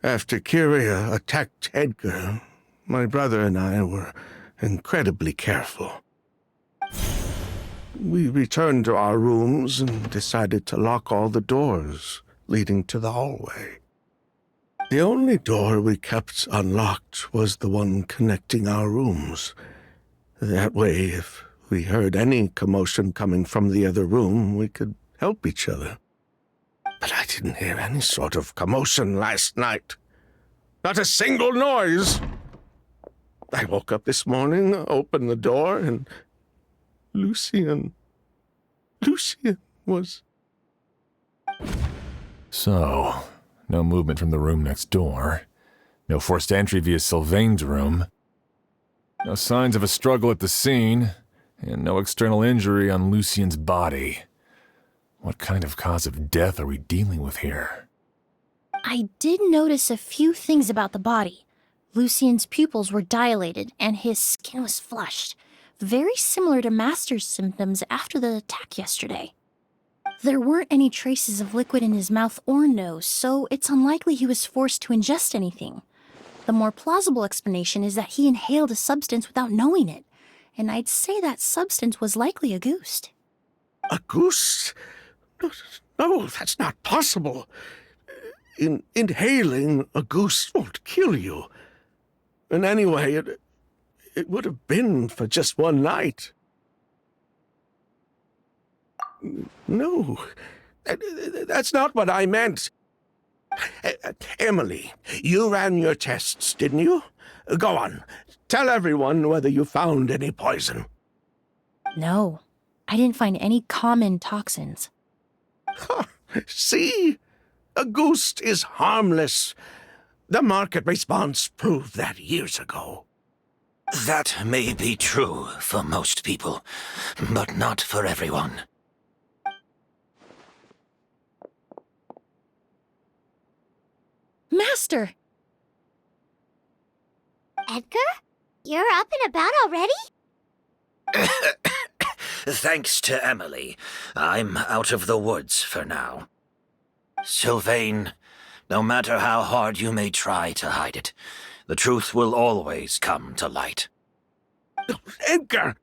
After Kiria attacked Edgar, my brother and I were incredibly careful. We returned to our rooms and decided to lock all the doors leading to the hallway. The only door we kept unlocked was the one connecting our rooms. That way, if we heard any commotion coming from the other room, we could help each other. But I didn't hear any sort of commotion last night. Not a single noise. I woke up this morning, opened the door, and Lucien was... So, no movement from the room next door. No forced entry via Sylvain's room. No signs of a struggle at the scene. And no external injury on Lucien's body. What kind of cause of death are we dealing with here? I did notice a few things about the body. Lucien's pupils were dilated and his skin was flushed, very similar to Master's symptoms after the attack yesterday. There weren't any traces of liquid in his mouth or nose, so it's unlikely he was forced to ingest anything. The more plausible explanation is that he inhaled a substance without knowing it, and I'd say that substance was likely a ghost. A goose? No, that's not possible. Inhaling a goose won't kill you. And anyway, it would have been for just one night. No, that's not what I meant. Emilie, you ran your tests, didn't you? Go on, tell everyone whether you found any poison. No, I didn't find any common toxins. See? A ghost is harmless. The market response proved that years ago. That may be true for most people, but not for everyone. Master! Edgar? You're up and about already? Thanks to Emilie, I'm out of the woods for now. Sylvain, no matter how hard you may try to hide it, the truth will always come to light. Edgar!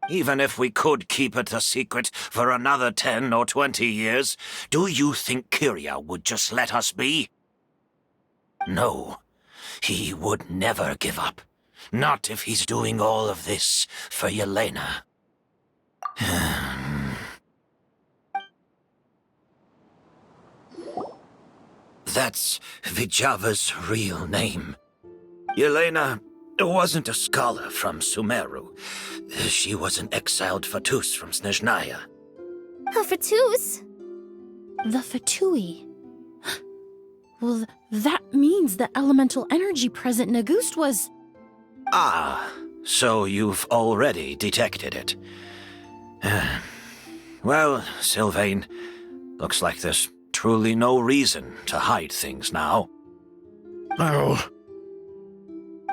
Even if we could keep it a secret for another 10 or 20 years, do you think Kyria would just let us be? No, he would never give up. Not if he's doing all of this for Yelena. That's Vijava's real name. Yelena wasn't a scholar from Sumeru. She was an exiled Fatus from Snezhnaya. A Fatus? The Fatui. Well, that means the elemental energy present in Auguste was... Ah, so you've already detected it. Well, Sylvain, looks like there's truly no reason to hide things now. Oh.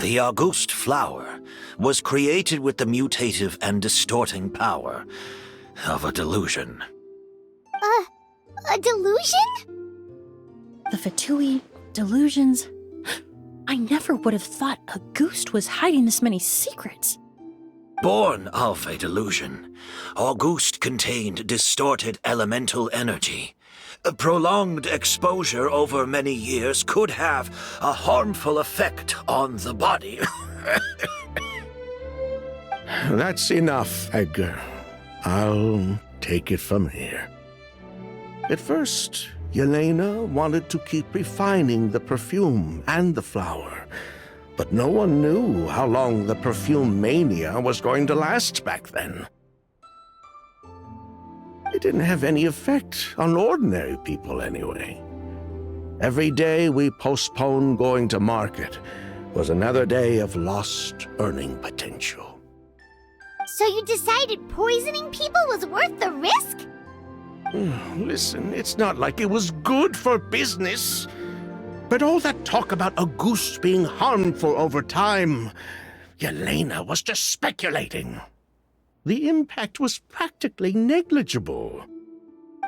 The Auguste flower was created with the mutative and distorting power of a delusion. A delusion? The Fatui, delusions... I never would have thought Auguste was hiding this many secrets. Born of a delusion, Auguste contained distorted elemental energy. A prolonged exposure over many years could have a harmful effect on the body. That's enough, Edgar. I'll take it from here. At first, Yelena wanted to keep refining the perfume and the flower, but no one knew how long the perfume mania was going to last back then. It didn't have any effect on ordinary people anyway. Every day we postponed going to market was another day of lost earning potential. So you decided poisoning people was worth the risk? Listen, it's not like it was good for business. But all that talk about Auguste being harmful over time, Yelena was just speculating. The impact was practically negligible.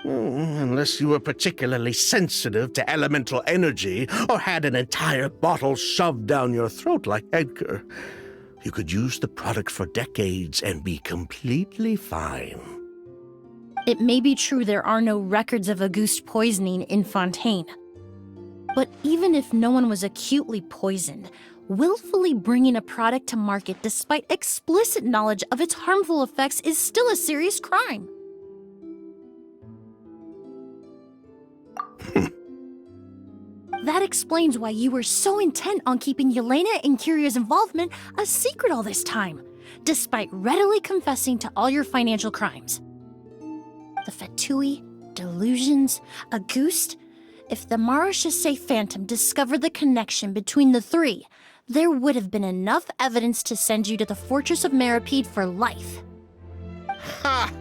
Unless you were particularly sensitive to elemental energy or had an entire bottle shoved down your throat like Edgar. You could use the product for decades and be completely fine. It may be true there are no records of Auguste poisoning in Fontaine. But even if no one was acutely poisoned, willfully bringing a product to market despite explicit knowledge of its harmful effects is still a serious crime. That explains why you were so intent on keeping Yelena and Kiria's involvement a secret all this time, despite readily confessing to all your financial crimes. The Fatui, delusions, Auguste. If the Marechaussee Phantom discovered the connection between the three, there would have been enough evidence to send you to the Fortress of Meripede for life. Ha!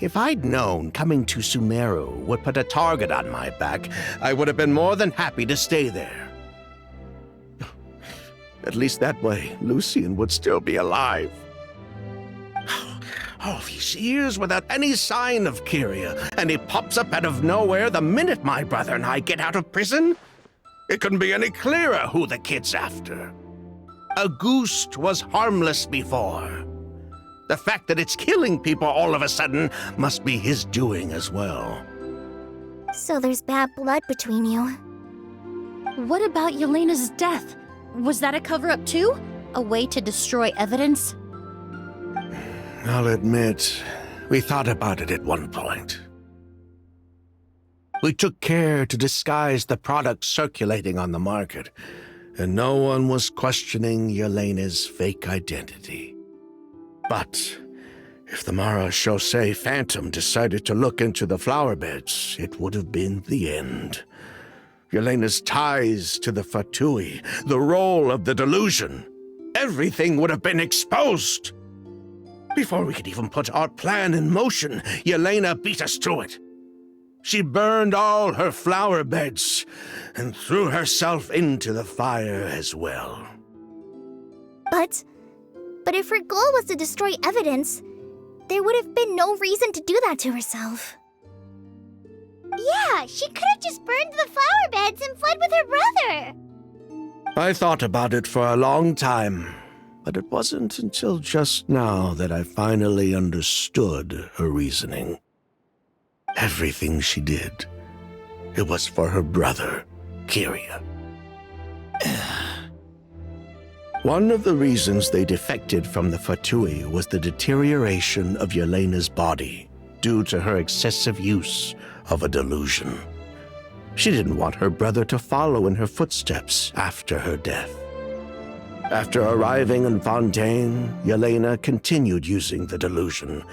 If I'd known coming to Sumeru would put a target on my back, I would have been more than happy to stay there. At least that way, Lucien would still be alive. All these years without any sign of Kyria, and he pops up out of nowhere the minute my brother and I get out of prison? It couldn't be any clearer who the kid's after. Auguste was harmless before. The fact that it's killing people all of a sudden must be his doing as well. So there's bad blood between you. What about Yelena's death? Was that a cover-up too? A way to destroy evidence? I'll admit, we thought about it at one point. We took care to disguise the products circulating on the market, and no one was questioning Yelena's fake identity. But if the Marechaussee Phantom decided to look into the flower beds, it would have been the end. Yelena's ties to the Fatui, the role of the delusion, everything would have been exposed. Before we could even put our plan in motion, Yelena beat us to it. She burned all her flower beds and threw herself into the fire as well. But if her goal was to destroy evidence, there would have been no reason to do that to herself. Yeah, she could have just burned the flower beds and fled with her brother. I thought about it for a long time, but it wasn't until just now that I finally understood her reasoning. Everything she did, it was for her brother, Kyria. One of the reasons they defected from the Fatui was the deterioration of Yelena's body due to her excessive use of a delusion. She didn't want her brother to follow in her footsteps after her death. After arriving in Fontaine, Yelena continued using the delusion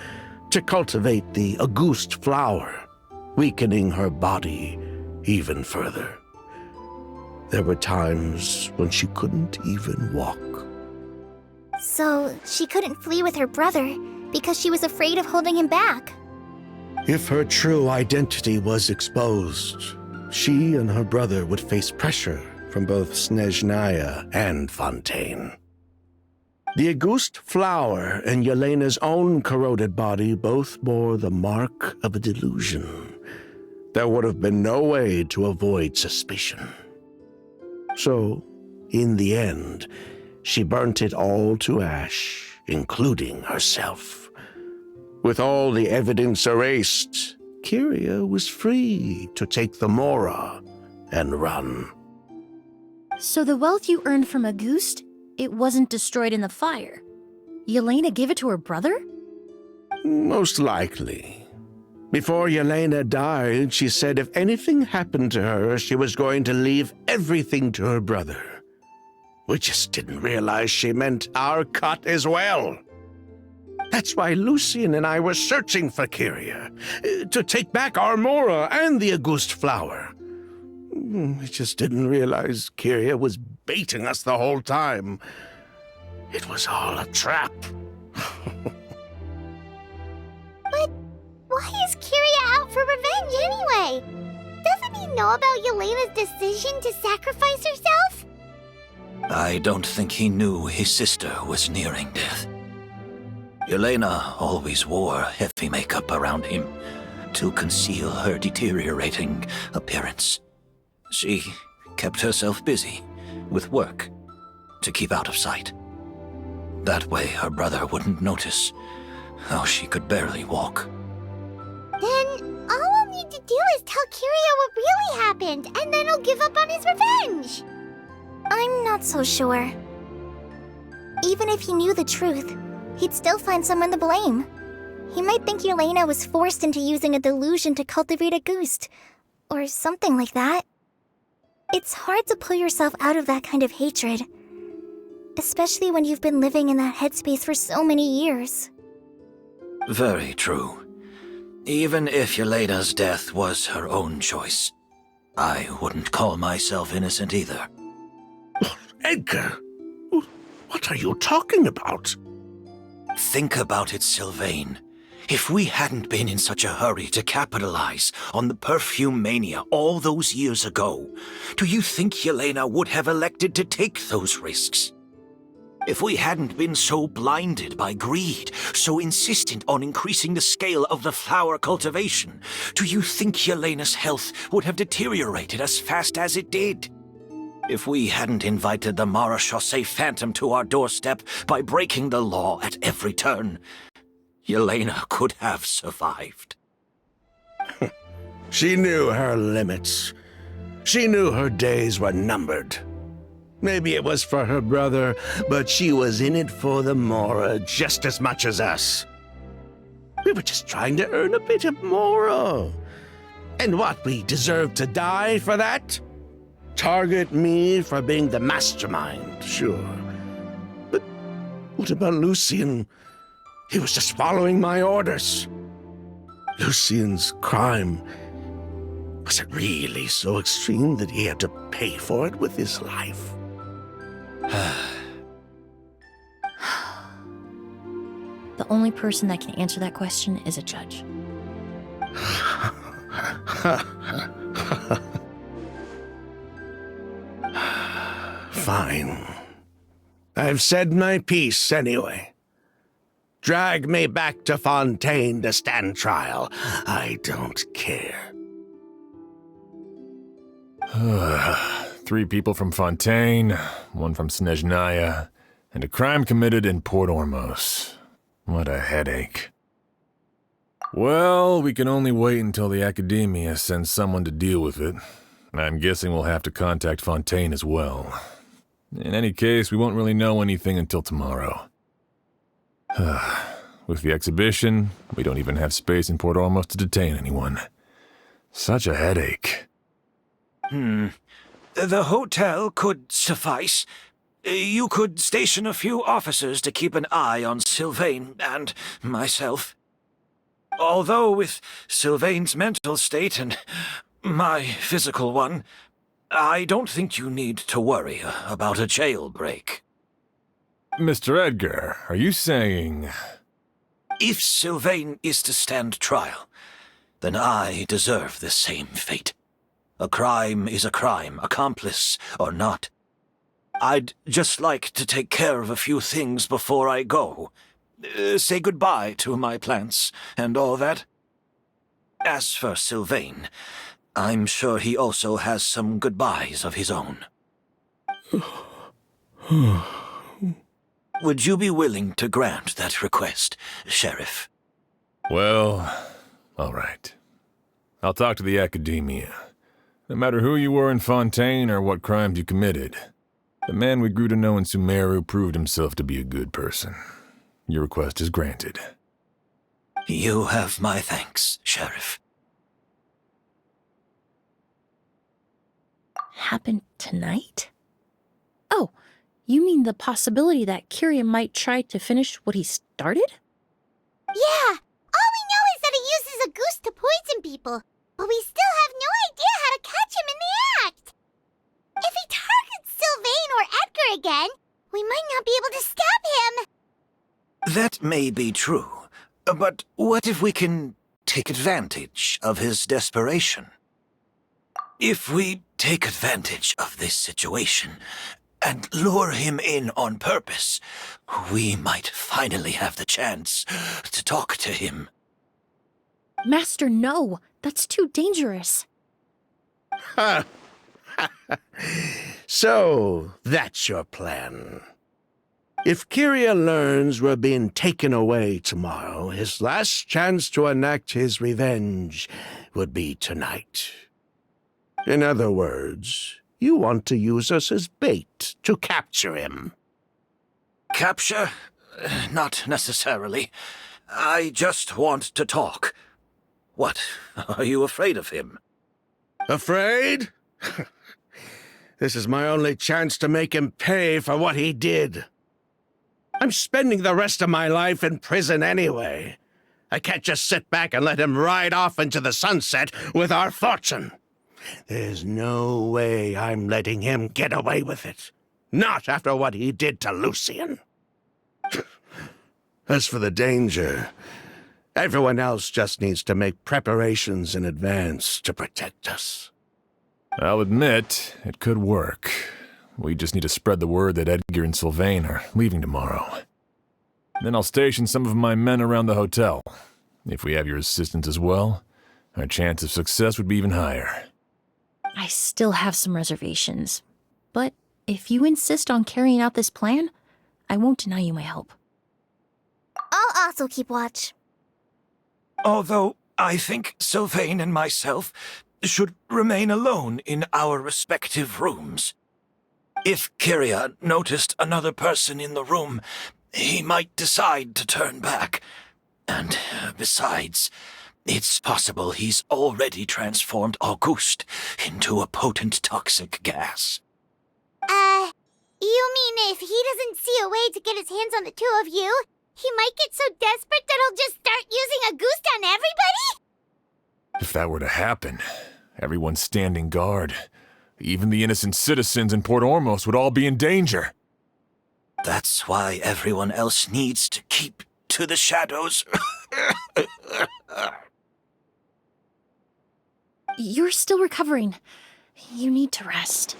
to cultivate the Auguste flower, weakening her body even further. There were times when she couldn't even walk. So she couldn't flee with her brother because she was afraid of holding him back. If her true identity was exposed, she and her brother would face pressure from both Snezhnaya and Fontaine. The Auguste flower and Yelena's own corroded body both bore the mark of a delusion. There would have been no way to avoid suspicion. So, in the end, she burnt it all to ash, including herself. With all the evidence erased, Kyria was free to take the Mora and run. So the wealth you earned from Auguste, it wasn't destroyed in the fire. Yelena gave it to her brother? Most likely. Before Yelena died, she said if anything happened to her, she was going to leave everything to her brother. We just didn't realize she meant our cut as well. That's why Lucien and I were searching for Kyria, to take back our Mora and the Auguste flower. We just didn't realize Kyria was baiting us the whole time. It was all a trap. But why is Kyria out for revenge anyway? Doesn't he know about Yelena's decision to sacrifice herself? I don't think he knew his sister was nearing death. Yelena always wore heavy makeup around him to conceal her deteriorating appearance. She kept herself busy with work to keep out of sight. That way her brother wouldn't notice how she could barely walk. Then all we'll need to do is tell Kyria what really happened, and then he'll give up on his revenge. I'm not so sure. Even if he knew the truth, he'd still find someone to blame. He might think Yelena was forced into using a delusion to cultivate Auguste, or something like that. It's hard to pull yourself out of that kind of hatred. Especially when you've been living in that headspace for so many years. Very true. Even if Yelena's death was her own choice, I wouldn't call myself innocent either. Edgar, what are you talking about? Think about it, Sylvain. If we hadn't been in such a hurry to capitalize on the perfume mania all those years ago, do you think Yelena would have elected to take those risks? If we hadn't been so blinded by greed, so insistent on increasing the scale of the flower cultivation, do you think Yelena's health would have deteriorated as fast as it did? If we hadn't invited the Marechaussee Phantom to our doorstep by breaking the law at every turn, Yelena could have survived. She knew her limits. She knew her days were numbered. Maybe it was for her brother, but she was in it for the Mora just as much as us. We were just trying to earn a bit of Mora. And what, we deserve to die for that? Target me for being the mastermind, sure. But what about Lucien? He was just following my orders. Lucien's crime, was it really so extreme that he had to pay for it with his life? The only person that can answer that question is a judge. Fine. I've said my piece anyway. Drag me back to Fontaine to stand trial. I don't care. 3 people from Fontaine, 1 from Snezhnaya, and a crime committed in Port Ormos. What a headache. Well, we can only wait until the Academia sends someone to deal with it. I'm guessing we'll have to contact Fontaine as well. In any case, we won't really know anything until tomorrow. With the exhibition, we don't even have space in Port Ormos to detain anyone. Such a headache. The hotel could suffice. You could station a few officers to keep an eye on Sylvain and myself. Although with Sylvain's mental state and my physical one, I don't think you need to worry about a jailbreak. Mr. Edgar, are you saying... If Sylvain is to stand trial, then I deserve the same fate. A crime is a crime, accomplice or not. I'd just like to take care of a few things before I go. Say goodbye to my plants and all that. As for Sylvain, I'm sure he also has some goodbyes of his own. Would you be willing to grant that request, Sheriff? Well, all right. I'll talk to the Academia. No matter who you were in Fontaine or what crimes you committed, the man we grew to know in Sumeru proved himself to be a good person. Your request is granted. You have my thanks, Sheriff. Happen tonight? Oh, you mean the possibility that Kiria might try to finish what he started? Yeah, all we know is that he uses a goose to poison people, but we still have no idea how to catch him in the act. If he targets Sylvain or Edgar again, we might not be able to stop him. That may be true, but what if we can take advantage of his desperation? If we take advantage of this situation and lure him in on purpose, we might finally have the chance to talk to him. Master, no. That's too dangerous. So, that's your plan. If Kiria learns we're being taken away tomorrow, his last chance to enact his revenge would be tonight. In other words, you want to use us as bait to capture him. Capture? Not necessarily. I just want to talk. What, are you afraid of him? Afraid? This is my only chance to make him pay for what he did. I'm spending the rest of my life in prison anyway. I can't just sit back and let him ride off into the sunset with our fortune. There's no way I'm letting him get away with it. Not after what he did to Lucian. As for the danger, everyone else just needs to make preparations in advance to protect us. I'll admit, it could work. We just need to spread the word that Edgar and Sylvain are leaving tomorrow. Then I'll station some of my men around the hotel. If we have your assistance as well, our chance of success would be even higher. I still have some reservations. But if you insist on carrying out this plan, I won't deny you my help. I'll also keep watch. Although I think Sylvain and myself should remain alone in our respective rooms. If Kyria noticed another person in the room, he might decide to turn back. And besides, it's possible he's already transformed Auguste into a potent toxic gas. You mean if he doesn't see a way to get his hands on the two of you, he might get so desperate that he'll just start using Auguste on everybody? If that were to happen, everyone standing guard, even the innocent citizens in Port Ormos would all be in danger. That's why everyone else needs to keep to the shadows. You're still recovering. You need to rest.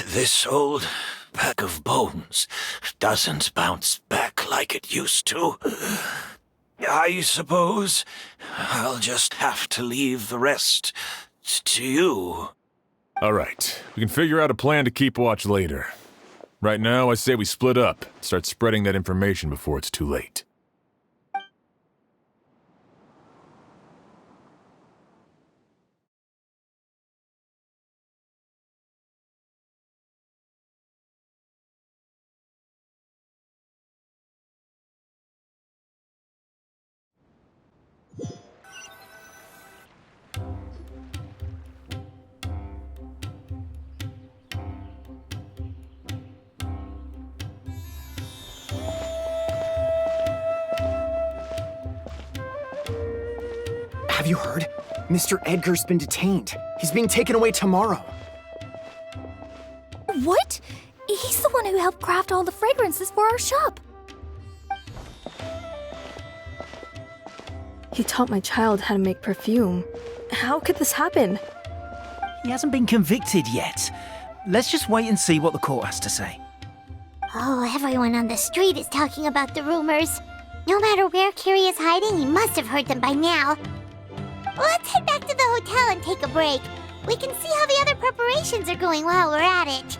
This old pack of bones doesn't bounce back like it used to. I suppose I'll just have to leave the rest to you. All right, we can figure out a plan to keep watch later. Right now, I say we split up, start spreading that information before it's too late. Have you heard? Mr. Edgar's been detained. He's being taken away tomorrow. What? He's the one who helped craft all the fragrances for our shop. He taught my child how to make perfume. How could this happen? He hasn't been convicted yet. Let's just wait and see what the court has to say. Oh, everyone on the street is talking about the rumors. No matter where Kyria is hiding, he must have heard them by now. Let's head back to the hotel and take a break. We can see how the other preparations are going while we're at it.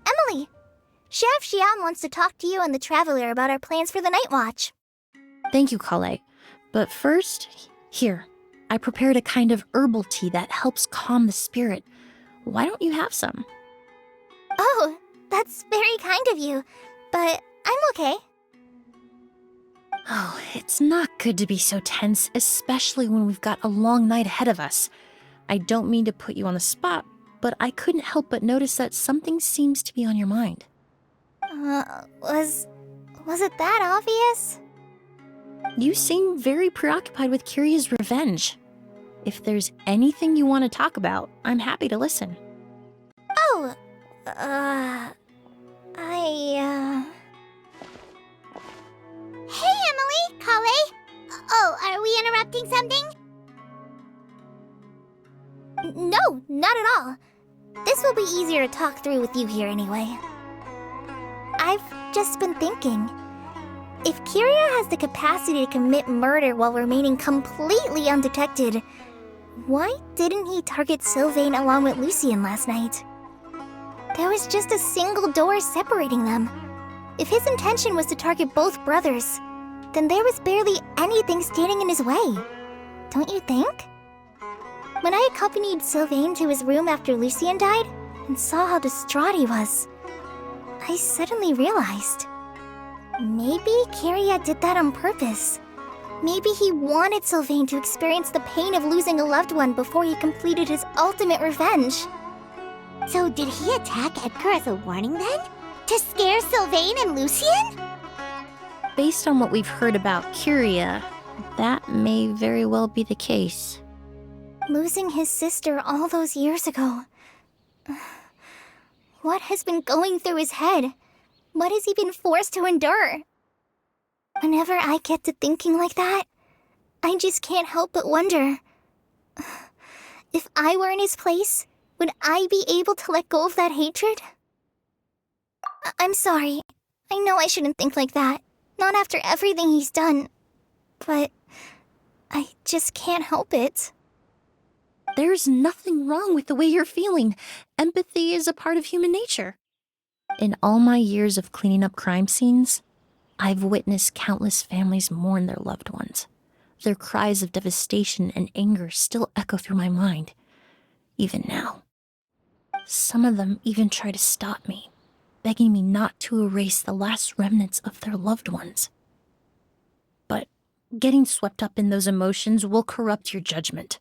Emilie, Sheriff Xian wants to talk to you and the Traveler about our plans for the Night Watch. Thank you, Kale. But first, here, I prepared a kind of herbal tea that helps calm the spirit. Why don't you have some? Oh, that's very kind of you, but I'm okay. Oh, it's not good to be so tense, especially when we've got a long night ahead of us. I don't mean to put you on the spot, but I couldn't help but notice that something seems to be on your mind. Was it that obvious? You seem very preoccupied with Kyria's revenge. If there's anything you want to talk about, I'm happy to listen. Oh, Hey, Emilie, Kale. Oh, are we interrupting something? No, not at all. This will be easier to talk through with you here anyway. I've just been thinking. If Kyria has the capacity to commit murder while remaining completely undetected, Why didn't he target Sylvain along with Lucien last night? There was just a single door separating them. If his intention was to target both brothers, then there was barely anything standing in his way. Don't you think? When I accompanied Sylvain to his room after Lucien died and saw how distraught he was, I suddenly realized. Maybe Kyria did that on purpose. Maybe he wanted Sylvain to experience the pain of losing a loved one before he completed his ultimate revenge. So did he attack Edgar as a warning then? To scare Sylvain and Lucien? Based on what we've heard about Kyria, that may very well be the case. Losing his sister all those years ago. What has been going through his head? What has he been forced to endure? Whenever I get to thinking like that, I just can't help but wonder. If I were in his place, would I be able to let go of that hatred? I'm sorry. I know I shouldn't think like that. Not after everything he's done. But I just can't help it. There's nothing wrong with the way you're feeling. Empathy is a part of human nature. In all my years of cleaning up crime scenes, I've witnessed countless families mourn their loved ones. Their cries of devastation and anger still echo through my mind, even now. Some of them even try to stop me, begging me not to erase the last remnants of their loved ones. But getting swept up in those emotions will corrupt your judgment.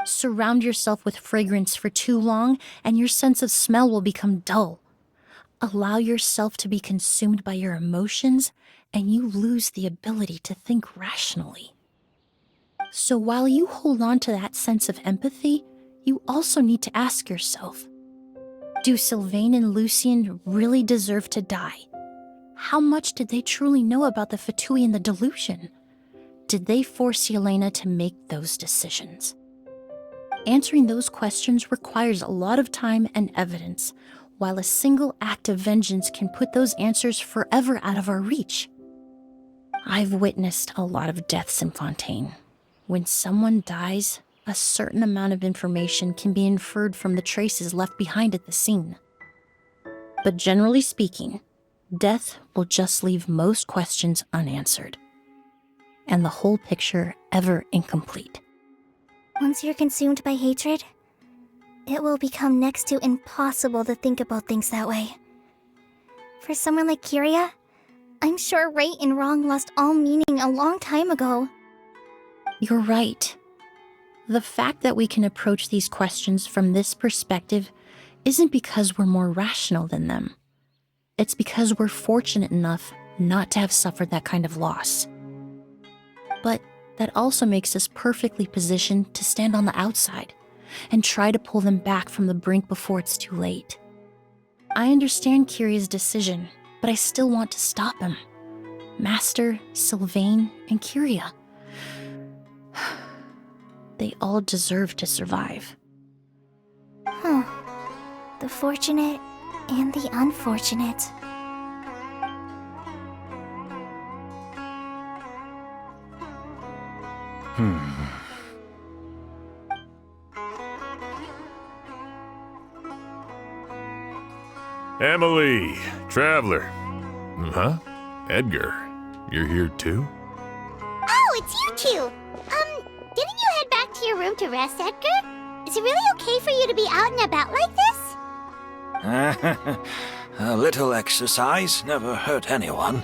Surround yourself with fragrance for too long, and your sense of smell will become dull. Allow yourself to be consumed by your emotions, and you lose the ability to think rationally. So while you hold on to that sense of empathy, you also need to ask yourself, do Sylvain and Lucien really deserve to die? How much did they truly know about the Fatui and the delusion? Did they force Yelena to make those decisions? Answering those questions requires a lot of time and evidence, while a single act of vengeance can put those answers forever out of our reach. I've witnessed a lot of deaths in Fontaine. When someone dies, a certain amount of information can be inferred from the traces left behind at the scene. But generally speaking, death will just leave most questions unanswered, and the whole picture ever incomplete. Once you're consumed by hatred, it will become next to impossible to think about things that way. For someone like Kyria, I'm sure right and wrong lost all meaning a long time ago. You're right. The fact that we can approach these questions from this perspective isn't because we're more rational than them. It's because we're fortunate enough not to have suffered that kind of loss. But that also makes us perfectly positioned to stand on the outside and try to pull them back from the brink before it's too late. I understand Kyria's decision, but I still want to stop him. Master, Sylvain, and Kyria. They all deserve to survive. The fortunate and the unfortunate. Emilie, traveler. Huh? Edgar, you're here too? Oh, it's you two! Didn't you head back to your room to rest, Edgar? Is it really okay for you to be out and about like this? A little exercise never hurt anyone.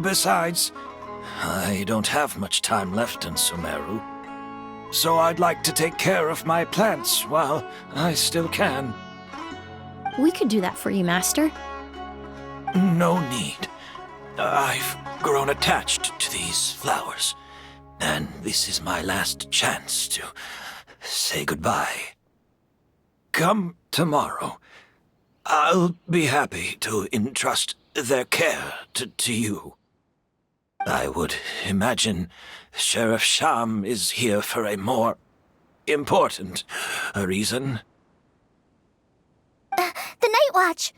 Besides, I don't have much time left in Sumeru, so I'd like to take care of my plants while I still can. We could do that for you, Master. No need. I've grown attached to these flowers, and this is my last chance to say goodbye. Come tomorrow. I'll be happy to entrust their care to you. I would imagine Sheriff Sham is here for a more important reason. The Night Watch!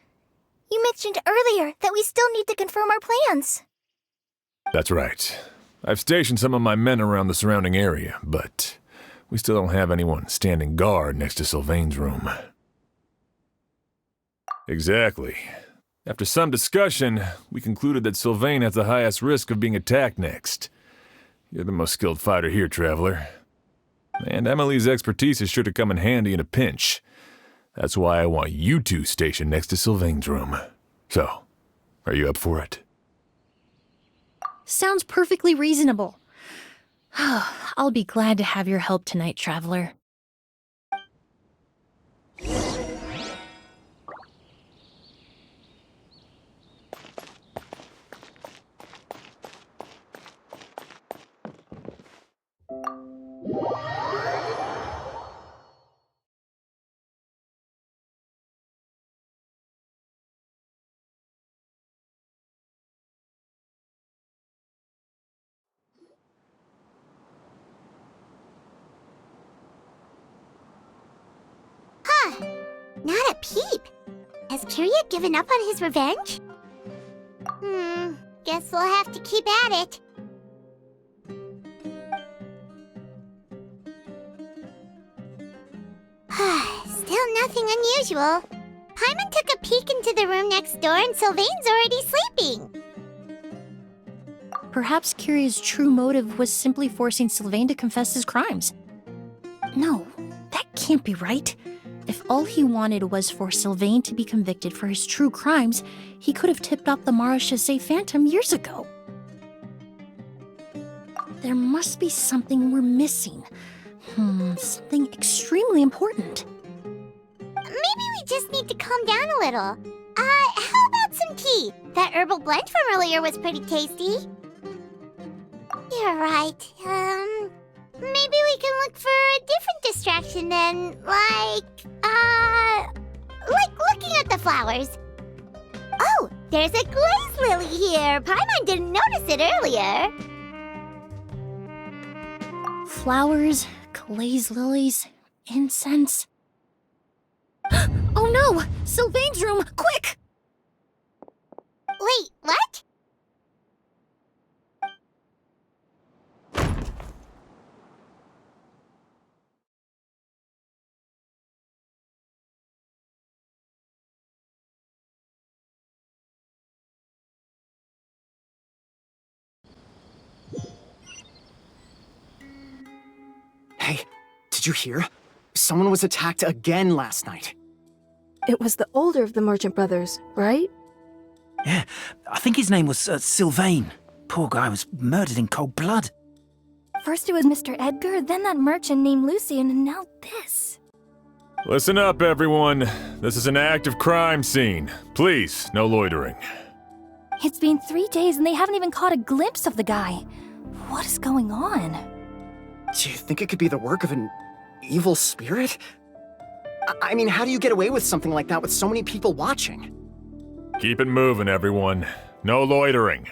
You mentioned earlier that we still need to confirm our plans. That's right. I've stationed some of my men around the surrounding area, but we still don't have anyone standing guard next to Sylvain's room. Exactly. After some discussion, we concluded that Sylvain has the highest risk of being attacked next. You're the most skilled fighter here, Traveler. And Emilie's expertise is sure to come in handy in a pinch. That's why I want you two stationed next to Sylvain's room. So, are you up for it? Sounds perfectly reasonable. I'll be glad to have your help tonight, Traveler. Not a peep. Has Kiria given up on his revenge? Guess we'll have to keep at it. Still nothing unusual. Paimon took a peek into the room next door and Sylvain's already sleeping. Perhaps Kiria's true motive was simply forcing Sylvain to confess his crimes. No, that can't be right. If all he wanted was for Sylvain to be convicted for his true crimes, he could have tipped off the Marechaussee Phantom years ago. There must be something we're missing. Something extremely important. Maybe we just need to calm down a little. How about some tea? That herbal blend from earlier was pretty tasty. You're right. Maybe we can look for a different distraction then, like looking at the flowers. Oh, there's a glaze lily here. Paimon didn't notice it earlier. Flowers, glaze lilies, incense. Oh no! Sylvain's room! Quick! Wait, what? Hey, did you hear? Someone was attacked again last night. It was the older of the merchant brothers, right? Yeah, I think his name was Sylvain. Poor guy was murdered in cold blood. First it was Mr. Edgar, then that merchant named Lucian, and now this. Listen up, everyone. This is an active crime scene. Please, no loitering. It's been 3 days and they haven't even caught a glimpse of the guy. What is going on? Do you think it could be the work of an evil spirit? I mean, how do you get away with something like that with so many people watching? Keep it moving, everyone. No loitering.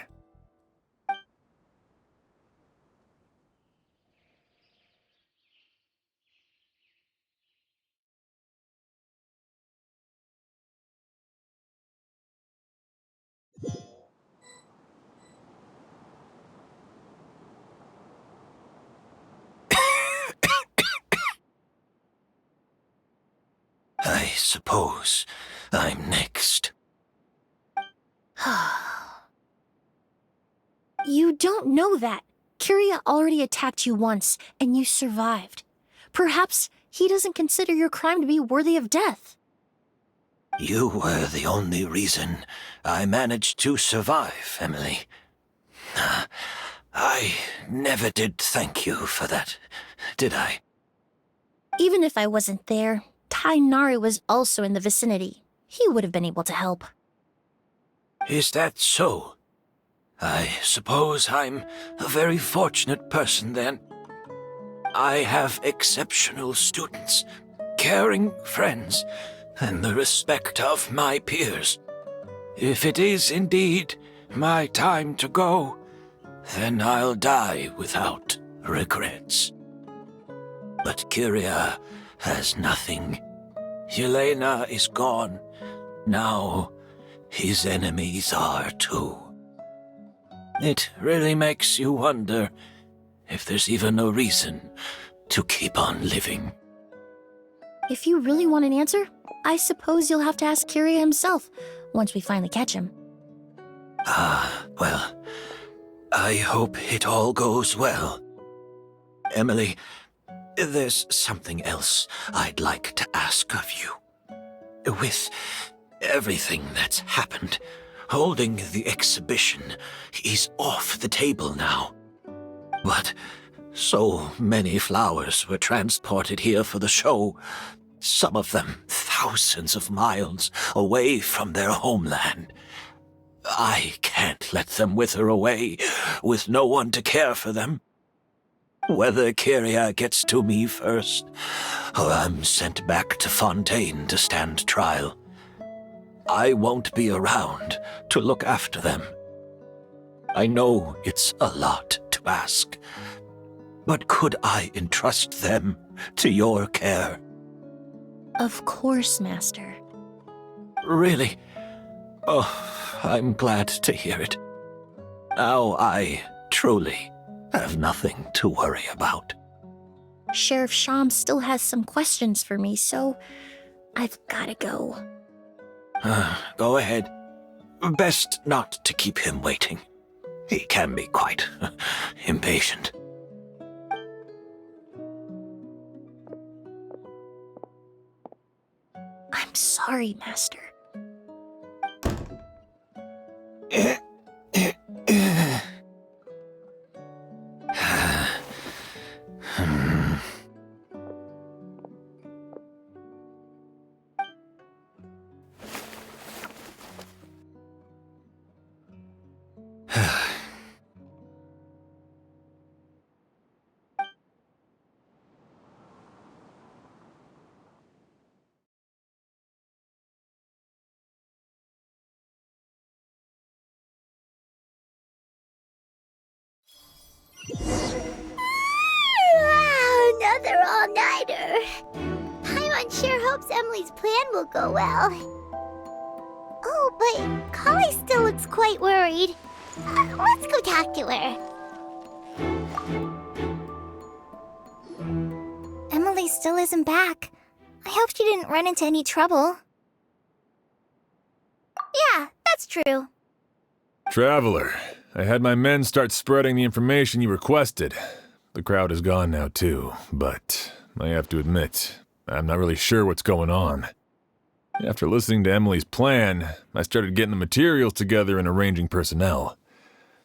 I suppose I'm next. You don't know that. Kiria already attacked you once, and you survived. Perhaps he doesn't consider your crime to be worthy of death. You were the only reason I managed to survive, Emilie. I never did thank you for that, did I? Even if I wasn't there, Tainari was also in the vicinity. He would have been able to help. Is that so? I suppose I'm a very fortunate person then. I have exceptional students, caring friends, and the respect of my peers. If it is indeed my time to go, then I'll die without regrets. But Kiria has nothing. Yelena is gone. Now, his enemies are too. It really makes you wonder if there's even a reason to keep on living. If you really want an answer, I suppose you'll have to ask Kyria himself once we finally catch him. Well, I hope it all goes well. Emilie, there's something else I'd like to ask of you. With everything that's happened, holding the exhibition is off the table now. But so many flowers were transported here for the show, some of them thousands of miles away from their homeland. I can't let them wither away with no one to care for them. Whether Kyria gets to me first, or I'm sent back to Fontaine to stand trial, I won't be around to look after them. I know it's a lot to ask, but could I entrust them to your care? Of course, Master. Really? Oh, I'm glad to hear it. Now I truly have nothing to worry about. Sheriff Sham still has some questions for me, so I've gotta go. Go ahead. Best not to keep him waiting. He can be quite impatient. I'm sorry, Master. Another all-nighter. Paimon sure hopes Emilie's plan will go well. Oh, but Kali still looks quite worried. Let's go talk to her. Emilie still isn't back. I hope she didn't run into any trouble. Yeah, that's true. Traveler, I had my men start spreading the information you requested. The crowd is gone now too, but I have to admit, I'm not really sure what's going on. After listening to Emilie's plan, I started getting the materials together and arranging personnel.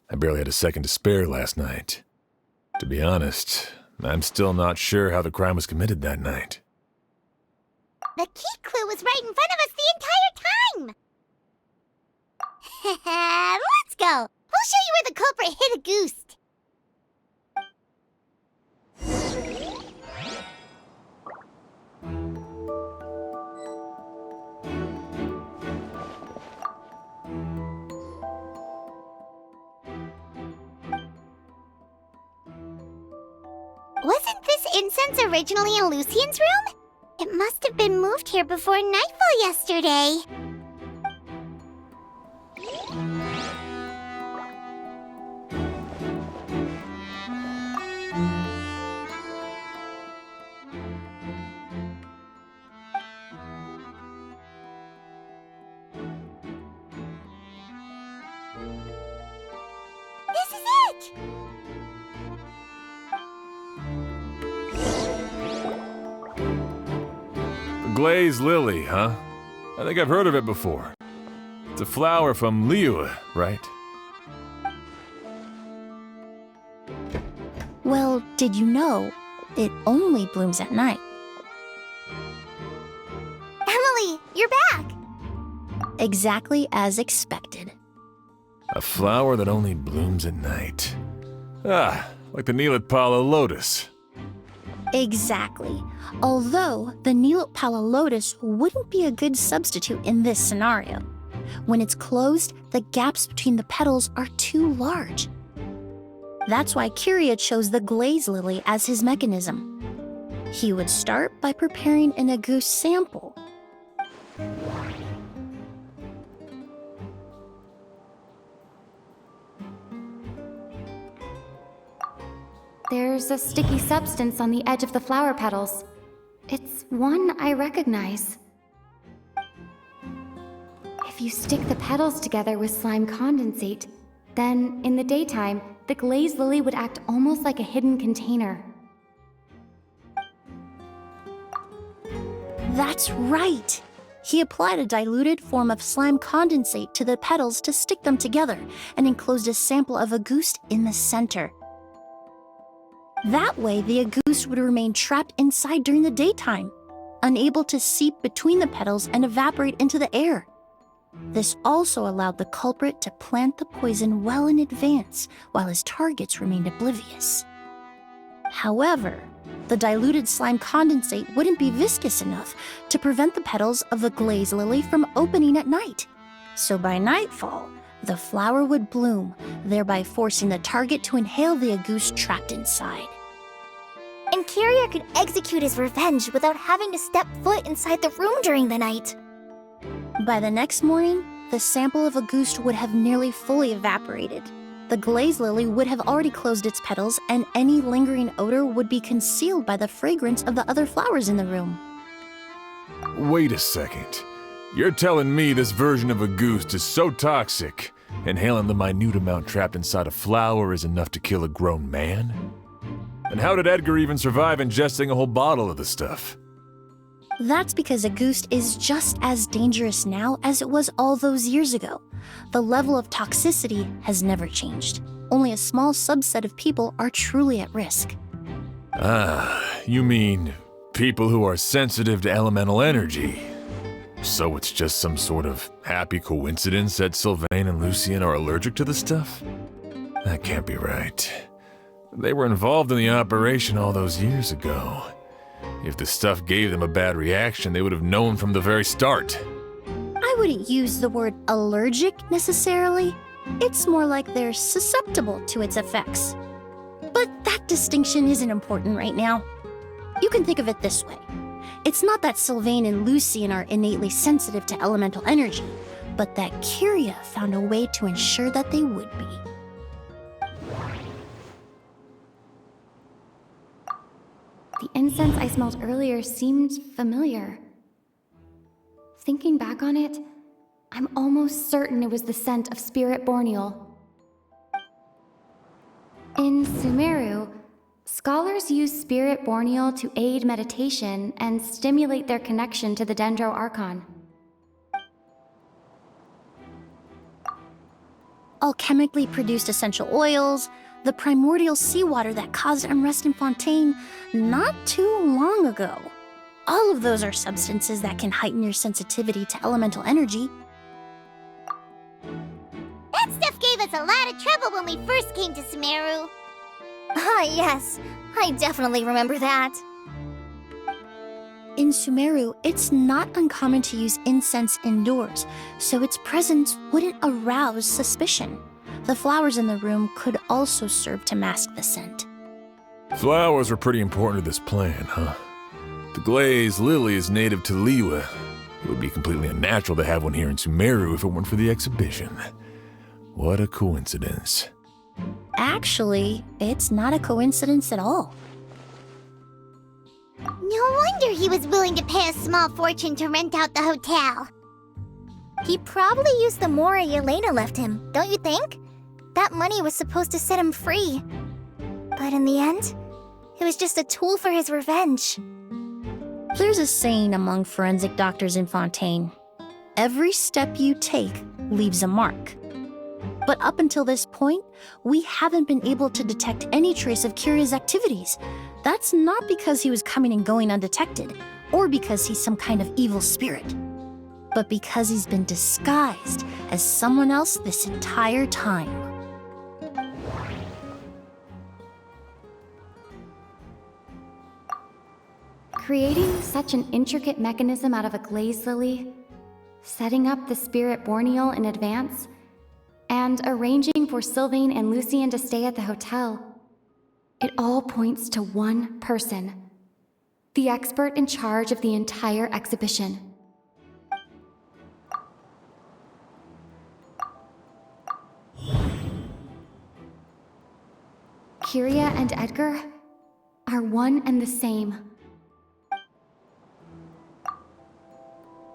I barely had a second to spare last night. To be honest, I'm still not sure how the crime was committed that night. The key clue was right in front of us the entire time! Let's go! We'll show you where the culprit hid a goose. Wasn't this incense originally in Lucien's room? It must have been moved here before nightfall yesterday. This is it! Glazed lily, huh? I think I've heard of it before. It's a flower from Liyue, right? Well, did you know it only blooms at night? Emilie, you're back! Exactly as expected. A flower that only blooms at night. Ah, like the Neelatpala lotus. Exactly. Although the Neelatpala lotus wouldn't be a good substitute in this scenario. When it's closed, the gaps between the petals are too large. That's why Kyria chose the glaze lily as his mechanism. He would start by preparing an agouti sample. There's a sticky substance on the edge of the flower petals. It's one I recognize. If you stick the petals together with slime condensate, then in the daytime, the glazed lily would act almost like a hidden container. That's right! He applied a diluted form of slime condensate to the petals to stick them together and enclosed a sample of agouste in the center. That way, the agouste would remain trapped inside during the daytime, unable to seep between the petals and evaporate into the air. This also allowed the culprit to plant the poison well in advance while his targets remained oblivious. However, the diluted slime condensate wouldn't be viscous enough to prevent the petals of the glazed lily from opening at night. So by nightfall, the flower would bloom, thereby forcing the target to inhale the agouste trapped inside. And Carrier could execute his revenge without having to step foot inside the room during the night. By the next morning, the sample of agouste would have nearly fully evaporated. The glazed lily would have already closed its petals, and any lingering odor would be concealed by the fragrance of the other flowers in the room. Wait a second. You're telling me this version of agouste is so toxic, inhaling the minute amount trapped inside a flower is enough to kill a grown man? And how did Edgar even survive ingesting a whole bottle of the stuff? That's because agouste is just as dangerous now as it was all those years ago. The level of toxicity has never changed. Only a small subset of people are truly at risk. Ah, you mean people who are sensitive to elemental energy. So it's just some sort of happy coincidence that Sylvain and Lucien are allergic to the stuff? That can't be right. They were involved in the operation all those years ago. If the stuff gave them a bad reaction, they would have known from the very start. I wouldn't use the word allergic necessarily. It's more like they're susceptible to its effects. But that distinction isn't important right now. You can think of it this way. It's not that Sylvain and Lucien are innately sensitive to elemental energy, but that Kyria found a way to ensure that they would be. The incense I smelled earlier seemed familiar. Thinking back on it, I'm almost certain it was the scent of Spirit Borneal. In Sumeru, scholars use Spirit Borneal to aid meditation and stimulate their connection to the Dendro Archon. Alchemically produced essential oils, the primordial seawater that caused unrest in Fontaine not too long ago. All of those are substances that can heighten your sensitivity to elemental energy. That stuff gave us a lot of trouble when we first came to Sumeru. Ah, yes. I definitely remember that. In Sumeru, it's not uncommon to use incense indoors, so its presence wouldn't arouse suspicion. The flowers in the room could also serve to mask the scent. Flowers were pretty important to this plan, huh? The glazed lily is native to Liyue. It would be completely unnatural to have one here in Sumeru if it weren't for the exhibition. What a coincidence. Actually, it's not a coincidence at all. No wonder he was willing to pay a small fortune to rent out the hotel. He probably used the mora Yelena left him, don't you think? That money was supposed to set him free. But in the end, it was just a tool for his revenge. There's a saying among forensic doctors in Fontaine. Every step you take leaves a mark. But up until this point, we haven't been able to detect any trace of Kyria's activities. That's not because he was coming and going undetected, or because he's some kind of evil spirit, but because he's been disguised as someone else this entire time. Creating such an intricate mechanism out of a glazed lily, setting up the Spirit Borneal in advance, and arranging for Sylvain and Lucien to stay at the hotel. It all points to one person, the expert in charge of the entire exhibition. Kyria and Edgar are one and the same.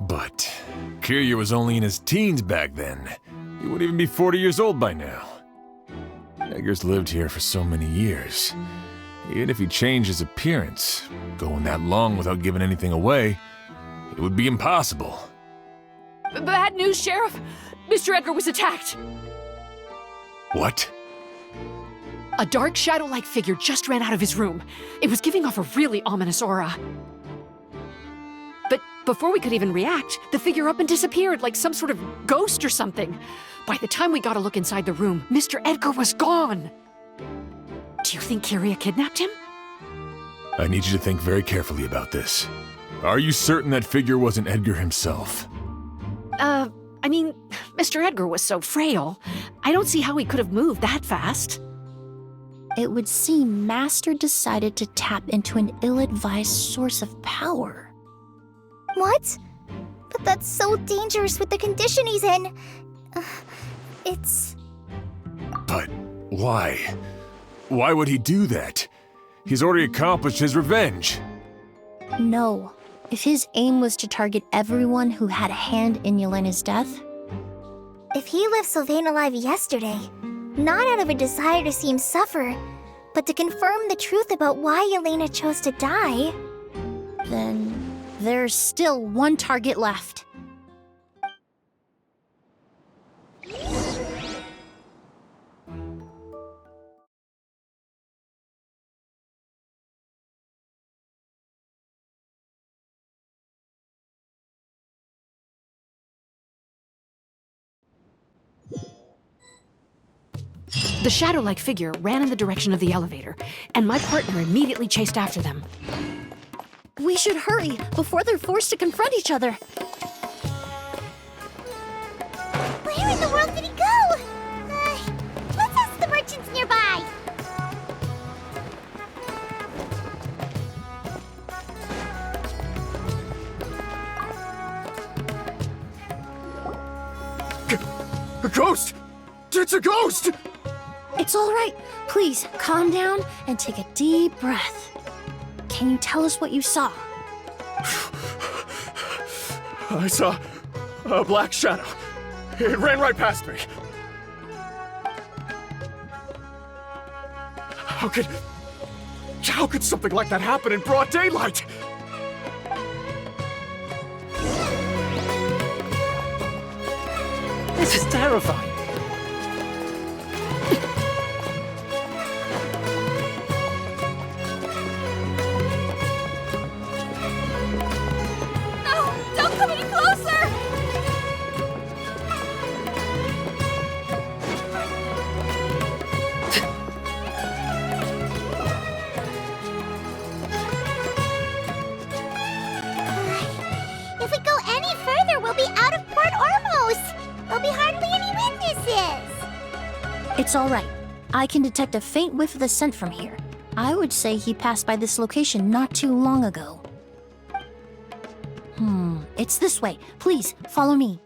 But Kirya was only in his teens back then. He wouldn't even be 40 years old by now. Edgar's lived here for so many years. Even if he changed his appearance, going that long without giving anything away, it would be impossible. Bad news, Sheriff! Mr. Edgar was attacked! What? A dark shadow-like figure just ran out of his room. It was giving off a really ominous aura. But before we could even react, the figure up and disappeared like some sort of ghost or something. By the time we got a look inside the room, Mr. Edgar was gone! Do you think Kyria kidnapped him? I need you to think very carefully about this. Are you certain that figure wasn't Edgar himself? I mean, Mr. Edgar was so frail. I don't see how he could have moved that fast. It would seem Master decided to tap into an ill-advised source of power. What? But that's so dangerous with the condition he's in. It's... But why? Why would he do that? He's already accomplished his revenge. No. If his aim was to target everyone who had a hand in Yelena's death... If he left Sylvain alive yesterday, not out of a desire to see him suffer, but to confirm the truth about why Yelena chose to die... Then there's still one target left. The shadow-like figure ran in the direction of the elevator, and my partner immediately chased after them. We should hurry before they're forced to confront each other. Where in the world did he go? Let's ask the merchants nearby. A ghost! It's a ghost! It's all right. Please, calm down and take a deep breath. Can you tell us what you saw? I saw a black shadow. It ran right past me. How could something like that happen in broad daylight? This is terrifying. Don't come any closer! If we go any further, we'll be out of Port Ormos. There'll be hardly any witnesses. It's all right. I can detect a faint whiff of the scent from here. I would say he passed by this location not too long ago. It's this way. Please, follow me.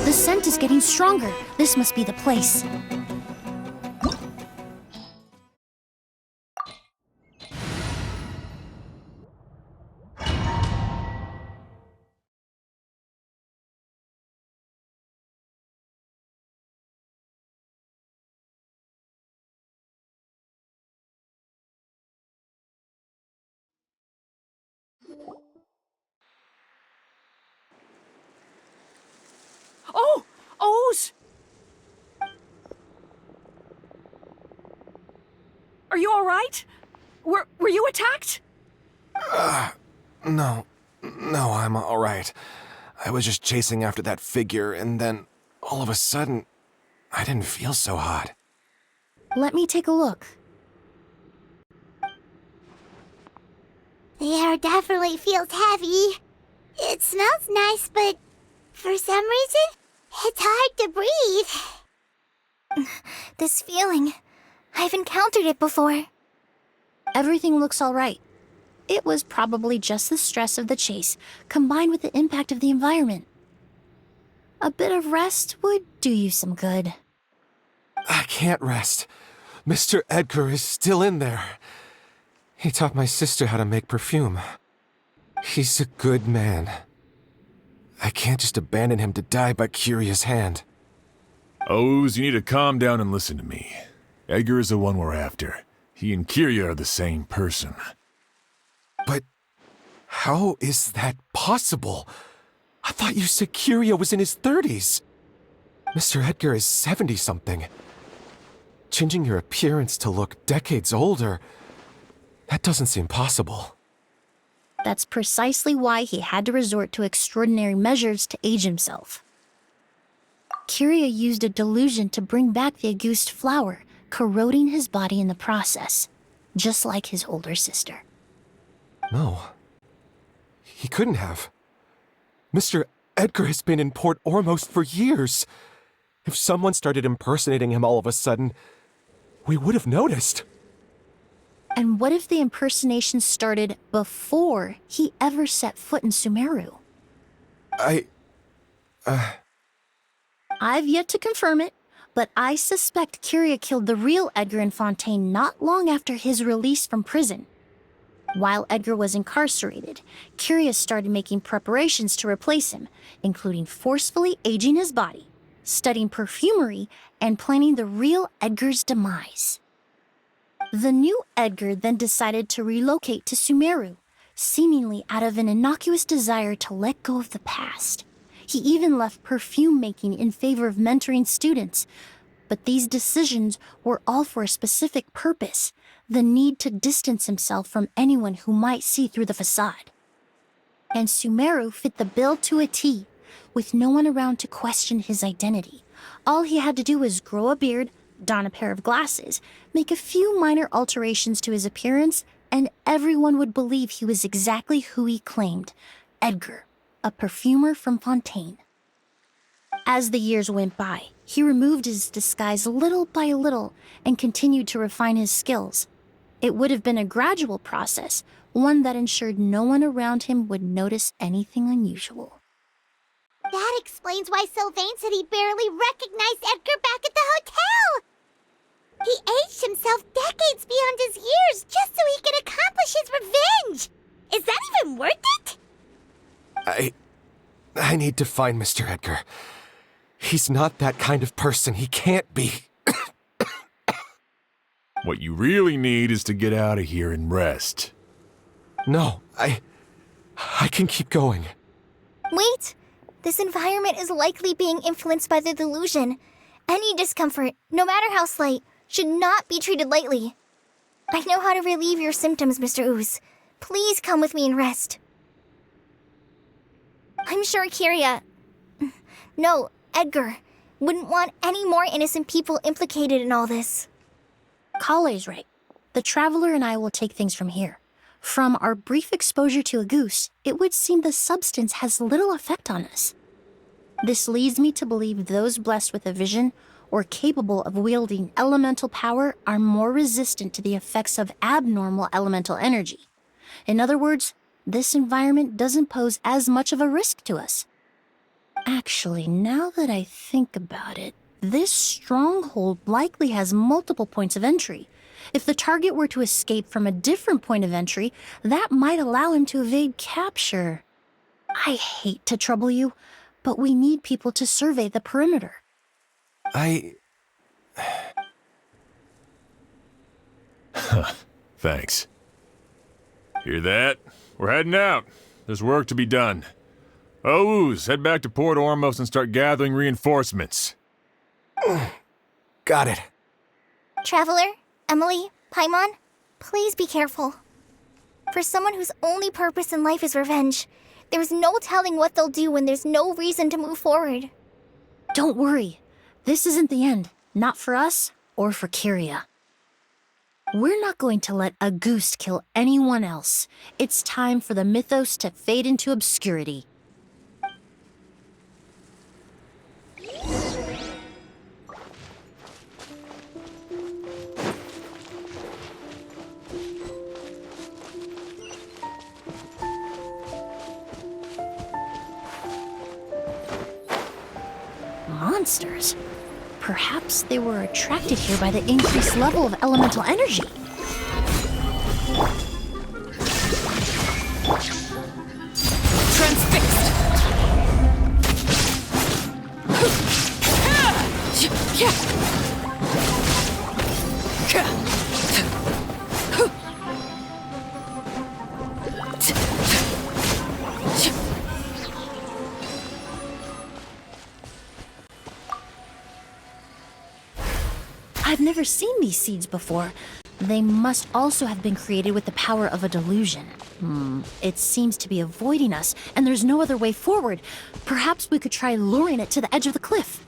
The scent is getting stronger. This must be the place. Oh! O's! Are you all right? Were you attacked? No, I'm all right. I was just chasing after that figure, and then, all of a sudden, I didn't feel so hot. Let me take a look. The air definitely feels heavy. It smells nice, but for some reason, it's hard to breathe. This feeling, I've encountered it before. Everything looks all right. It was probably just the stress of the chase, combined with the impact of the environment. A bit of rest would do you some good. I can't rest. Mr. Edgar is still in there. He taught my sister how to make perfume. He's a good man. I can't just abandon him to die by Curia's hand. Oz, you need to calm down and listen to me. Edgar is the one we're after. He and Curia are the same person. But how is that possible? I thought you said Curia was in his 30s. Mr. Edgar is 70-something. Changing your appearance to look decades older, that doesn't seem possible. That's precisely why he had to resort to extraordinary measures to age himself. Curia used a delusion to bring back the Auguste flower, corroding his body in the process, just like his older sister. No. He couldn't have. Mr. Edgar has been in Port Ormos for years. If someone started impersonating him all of a sudden, we would have noticed. And what if the impersonation started before he ever set foot in Sumeru? I've yet to confirm it, but I suspect Curia killed the real Edgar in Fontaine not long after his release from prison. While Edgar was incarcerated, Curia started making preparations to replace him, including forcefully aging his body, studying perfumery, and planning the real Edgar's demise. The new Edgar then decided to relocate to Sumeru, seemingly out of an innocuous desire to let go of the past. He even left perfume making in favor of mentoring students. But these decisions were all for a specific purpose: the need to distance himself from anyone who might see through the facade. And Sumeru fit the bill to a T, with no one around to question his identity. All he had to do was grow a beard, don a pair of glasses, make a few minor alterations to his appearance, and everyone would believe he was exactly who he claimed: Edgar, a perfumer from Fontaine. As the years went by, he removed his disguise little by little and continued to refine his skills. It would have been a gradual process, one that ensured no one around him would notice anything unusual. That explains why Sylvain said he barely recognized Edgar back at the hotel. He aged himself decades beyond his years just so he could accomplish his revenge. Is that even worth it? I need to find Mr. Edgar. He's not that kind of person. He can't be. What you really need is to get out of here and rest. No, I can keep going. Wait! This environment is likely being influenced by the delusion. Any discomfort, no matter how slight, should not be treated lightly. I know how to relieve your symptoms, Mr. Ooze. Please come with me and rest. I'm sure Edgar wouldn't want any more innocent people implicated in all this. Kale's right. The Traveler and I will take things from here. From our brief exposure to a goose, it would seem the substance has little effect on us. This leads me to believe those blessed with a vision or capable of wielding elemental power are more resistant to the effects of abnormal elemental energy. In other words, this environment doesn't pose as much of a risk to us. Actually, now that I think about it, this stronghold likely has multiple points of entry. If the target were to escape from a different point of entry, that might allow him to evade capture. I hate to trouble you, but we need people to survey the perimeter. Thanks. Hear that? We're heading out. There's work to be done. Ooze, head back to Port Ormos and start gathering reinforcements. Got it. Traveler, Emilie, Paimon, please be careful. For someone whose only purpose in life is revenge, There's no telling what they'll do when there's no reason to move forward. Don't worry. This isn't the end. Not for us or for Kyria. We're not going to let a goose kill anyone else. It's time for the mythos to fade into obscurity. Monsters? Perhaps they were attracted here by the increased level of elemental energy. Transfixed! I've never seen these seeds before. They must also have been created with the power of a delusion. It seems to be avoiding us, and there's no other way forward. Perhaps we could try luring it to the edge of the cliff.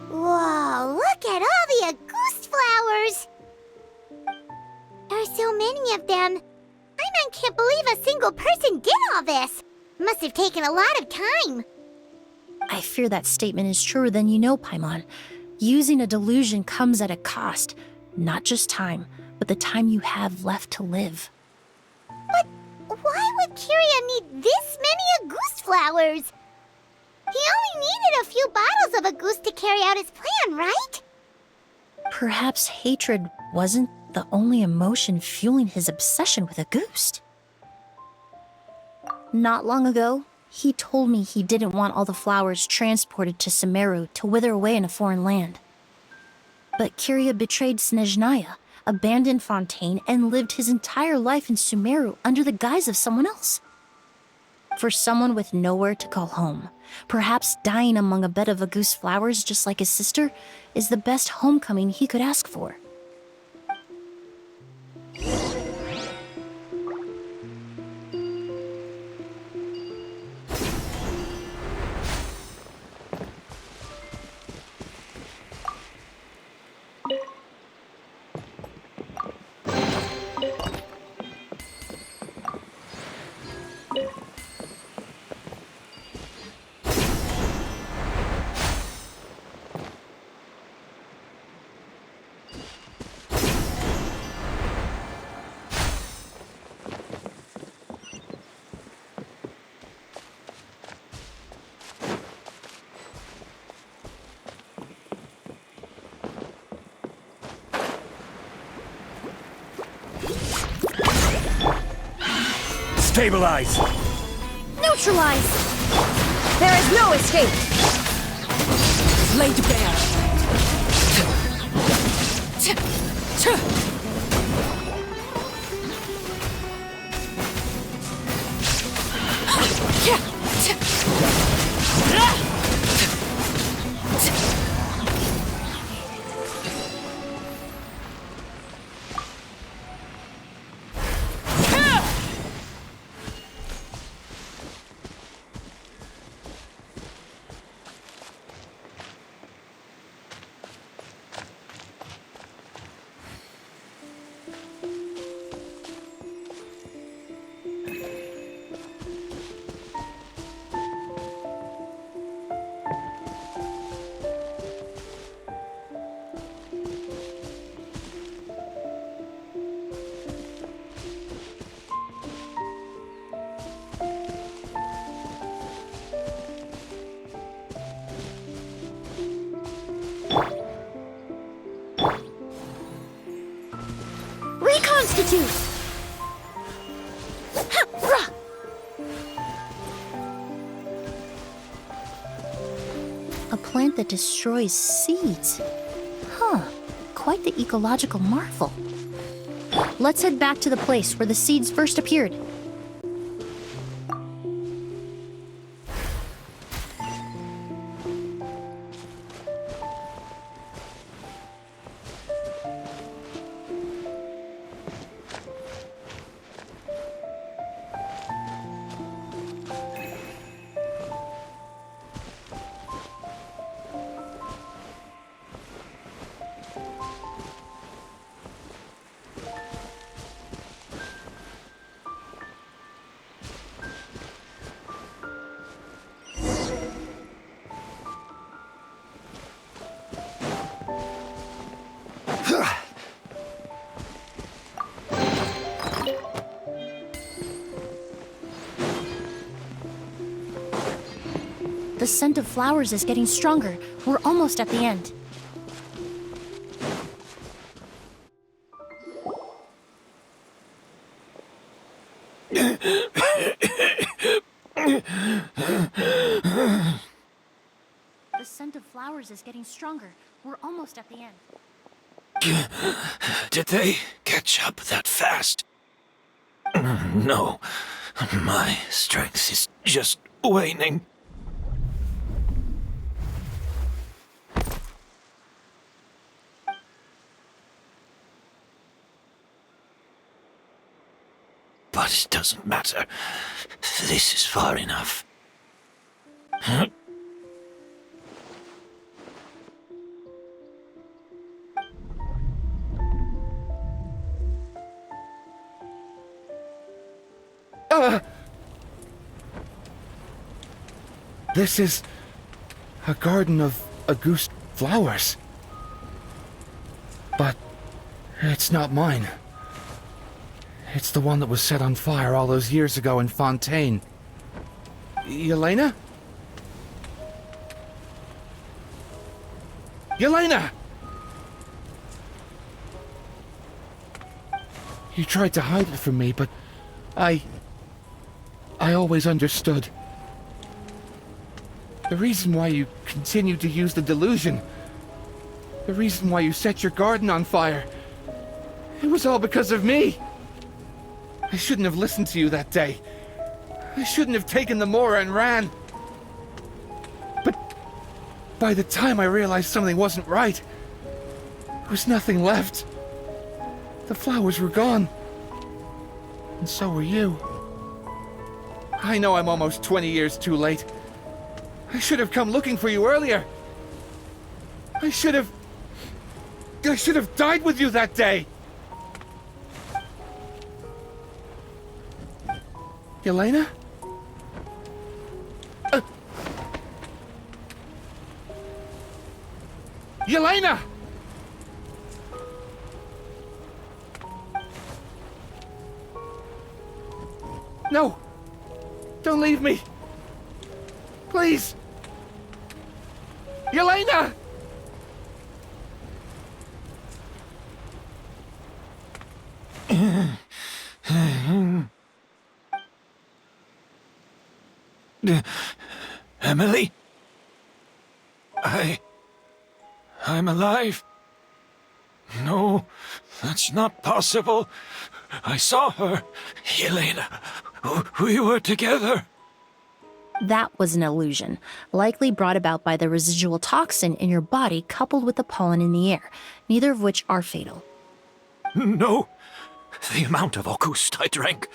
Whoa, look at all the Auguste flowers! There are so many of them. I can't believe a single person did all this. Must have taken a lot of time. I fear that statement is truer than you know, Paimon. Using a delusion comes at a cost. Not just time, but the time you have left to live. But why would Kyria need this many Auguste flowers? He only needed a few bottles of Auguste to carry out his plan, right? Perhaps hatred wasn't the only emotion fueling his obsession with Auguste. Not long ago, he told me he didn't want all the flowers transported to Sumeru to wither away in a foreign land. But Kyria betrayed Snezhnaya, abandoned Fontaine, and lived his entire life in Sumeru under the guise of someone else. For someone with nowhere to call home, perhaps dying among a bed of Auguste flowers just like his sister is the best homecoming he could ask for. Stabilize! Neutralize! There is no escape! Laid bare! Reconstitute! plant that destroys seeds. Huh, quite the ecological marvel. Let's head back to the place where the seeds first appeared. The scent of flowers is getting stronger. We're almost at the end. The scent of flowers is getting stronger. We're almost at the end. Did they catch up that fast? No. My strength is just waning. But it doesn't matter. This is far enough. This is a garden of Auguste flowers. But it's not mine. It's the one that was set on fire all those years ago in Fontaine. Yelena? Yelena! You tried to hide it from me, but I always understood. The reason why you continued to use the delusion, the reason why you set your garden on fire, it was all because of me. I shouldn't have listened to you that day. I shouldn't have taken the Mora and ran. But by the time I realized something wasn't right, there was nothing left. The flowers were gone. And so were you. I know I'm almost 20 years too late. I should have come looking for you earlier. I should have died with you that day. Yelena? Yelena! No! Don't leave me! Please! Yelena! Emilie? I'm alive. No, that's not possible. I saw her. Yelena, we were together. That was an illusion, likely brought about by the residual toxin in your body coupled with the pollen in the air, neither of which are fatal. No, the amount of Auguste I drank,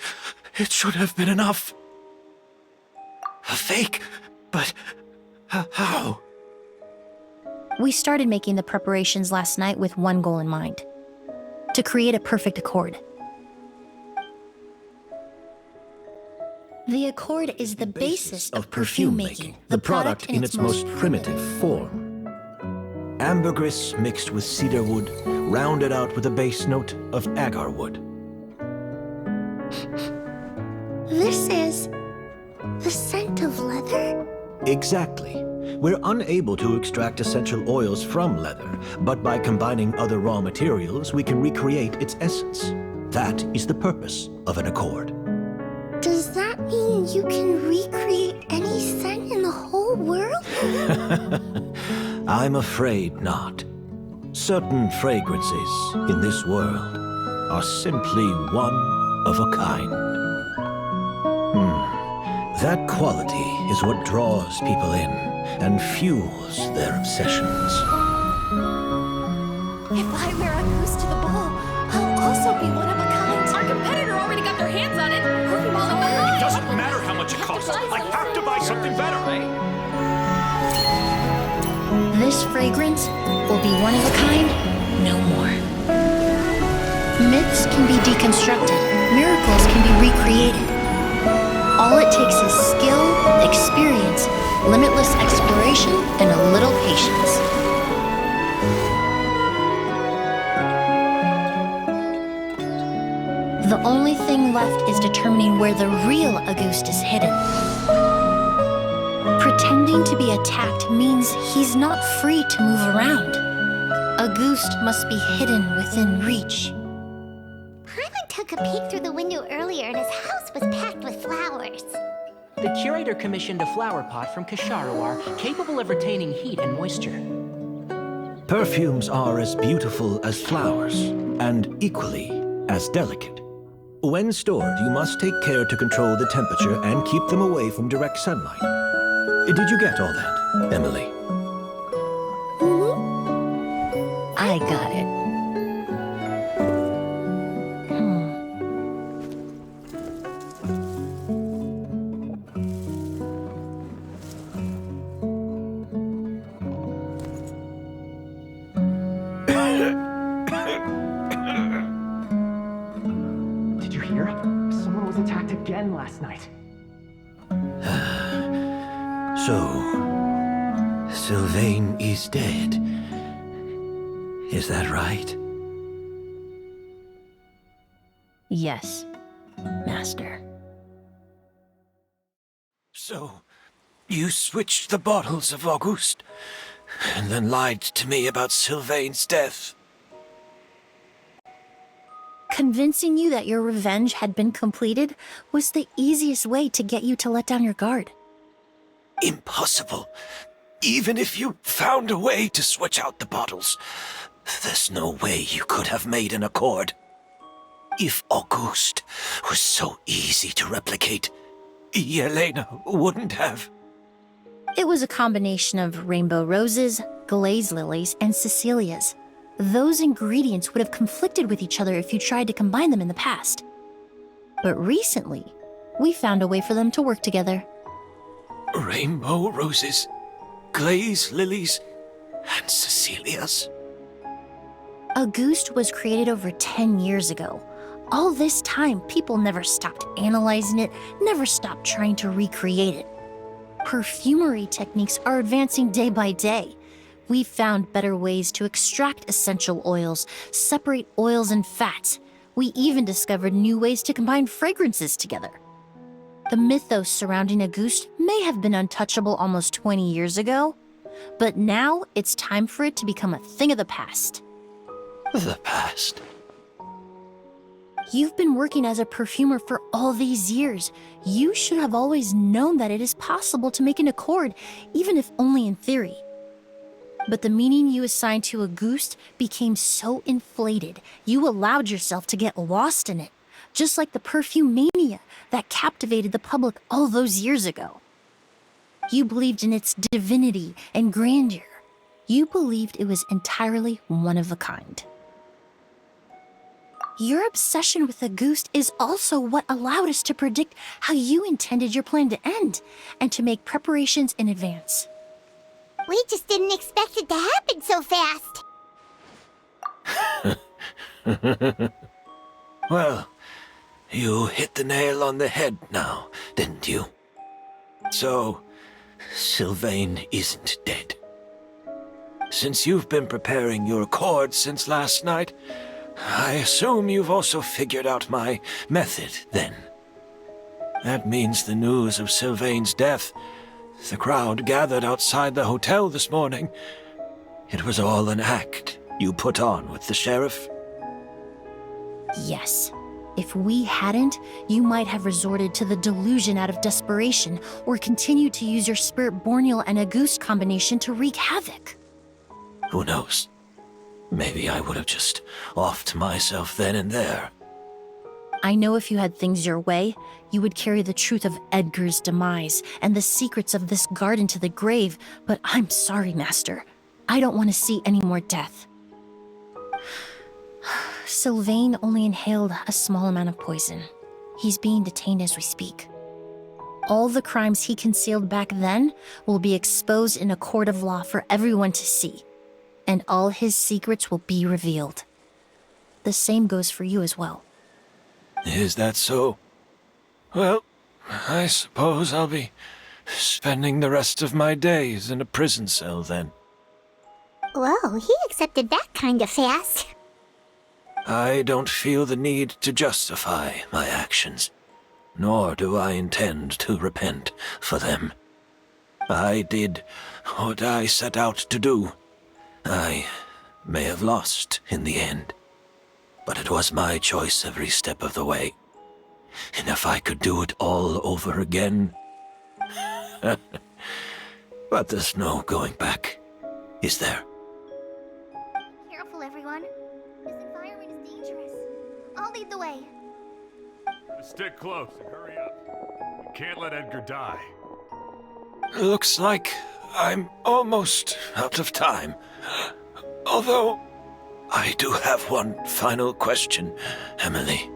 it should have been enough. A fake, but how? We started making the preparations last night with one goal in mind: to create a perfect accord. The accord is the basis of perfume making, the product in its most primitive form. Ambergris mixed with cedar wood, rounded out with a base note of agar wood. This is the scent of leather? Exactly. We're unable to extract essential oils from leather, but by combining other raw materials, we can recreate its essence. That is the purpose of an accord. Does that mean you can recreate any scent in the whole world? I'm afraid not. Certain fragrances in this world are simply one of a kind. That quality is what draws people in and fuels their obsessions. If I wear a goose to the ball, I'll also be one of a kind. Our competitor already got their hands on it. It doesn't matter how much it costs. I have to buy something better. This fragrance will be one of a kind no more. Myths can be deconstructed. Miracles can be recreated. All it takes is skill, experience, limitless exploration, and a little patience. The only thing left is determining where the real Auguste is hidden. Pretending to be attacked means he's not free to move around. Auguste must be hidden within reach. Paimon took a peek through the window earlier and his house was packed with flowers. The curator commissioned a flower pot from Kasharawar, capable of retaining heat and moisture. Perfumes are as beautiful as flowers, and equally as delicate. When stored, you must take care to control the temperature and keep them away from direct sunlight. Did you get all that, Emilie? I got it. Did you hear? Someone was attacked again last night. So, Sylvain is dead. Is that right? Yes, Master. So, you switched the bottles of Auguste, and then lied to me about Sylvain's death. Convincing you that your revenge had been completed was the easiest way to get you to let down your guard. Impossible. Even if you found a way to switch out the bottles, there's no way you could have made an accord. If Auguste was so easy to replicate, Yelena wouldn't have. It was a combination of rainbow roses, glaze lilies, and Cecilias. Those ingredients would have conflicted with each other if you tried to combine them in the past. But recently, we found a way for them to work together. Rainbow roses, glaze lilies, and Cecilias. Auguste was created over 10 years ago. All this time, people never stopped analyzing it, never stopped trying to recreate it. Perfumery techniques are advancing day by day. We've found better ways to extract essential oils, separate oils and fats. We even discovered new ways to combine fragrances together. The mythos surrounding Auguste may have been untouchable almost 20 years ago, but now it's time for it to become a thing of the past. The past? You've been working as a perfumer for all these years. You should have always known that it is possible to make an accord, even if only in theory. But the meaning you assigned to Auguste became so inflated, you allowed yourself to get lost in it, just like the perfume mania that captivated the public all those years ago. You believed in its divinity and grandeur. You believed it was entirely one of a kind. Your obsession with Auguste is also what allowed us to predict how you intended your plan to end, and to make preparations in advance. We just didn't expect it to happen so fast. Well, you hit the nail on the head now, didn't you? So, Sylvain isn't dead. Since you've been preparing your accord since last night, I assume you've also figured out my method, then. That means the news of Sylvain's death, the crowd gathered outside the hotel this morning, it was all an act you put on with the sheriff? Yes. If we hadn't, you might have resorted to the delusion out of desperation, or continued to use your spirit Borneal and Auguste combination to wreak havoc. Who knows? Maybe I would have just offed myself then and there. I know if you had things your way, you would carry the truth of Edgar's demise and the secrets of this garden to the grave, but I'm sorry, Master. I don't want to see any more death. Sylvain only inhaled a small amount of poison. He's being detained as we speak. All the crimes he concealed back then will be exposed in a court of law for everyone to see, and all his secrets will be revealed. The same goes for you as well. Is that so? Well, I suppose I'll be spending the rest of my days in a prison cell then. Whoa, he accepted that kind of fast. I don't feel the need to justify my actions, nor do I intend to repent for them. I did what I set out to do. I may have lost in the end, but it was my choice every step of the way. And if I could do it all over again... But there's no going back, is there? Careful, everyone. This environment is dangerous. I'll lead the way. Stick close and hurry up. We can't let Edgar die. Looks like I'm almost out of time. Although, I do have one final question, Emilie.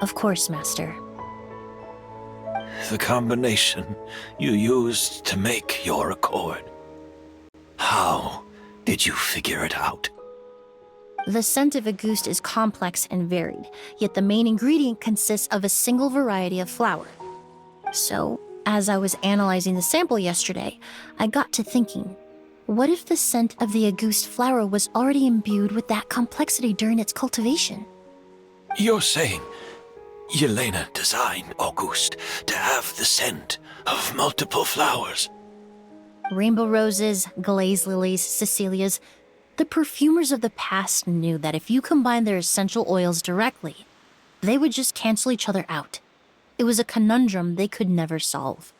Of course, Master. The combination you used to make your accord. How did you figure it out? The scent of Auguste is complex and varied, yet the main ingredient consists of a single variety of flower. So, as I was analyzing the sample yesterday, I got to thinking, what if the scent of the Auguste flower was already imbued with that complexity during its cultivation? You're saying Yelena designed Auguste to have the scent of multiple flowers? Rainbow roses, glaze lilies, Cecilias. The perfumers of the past knew that if you combined their essential oils directly, they would just cancel each other out. It was a conundrum they could never solve.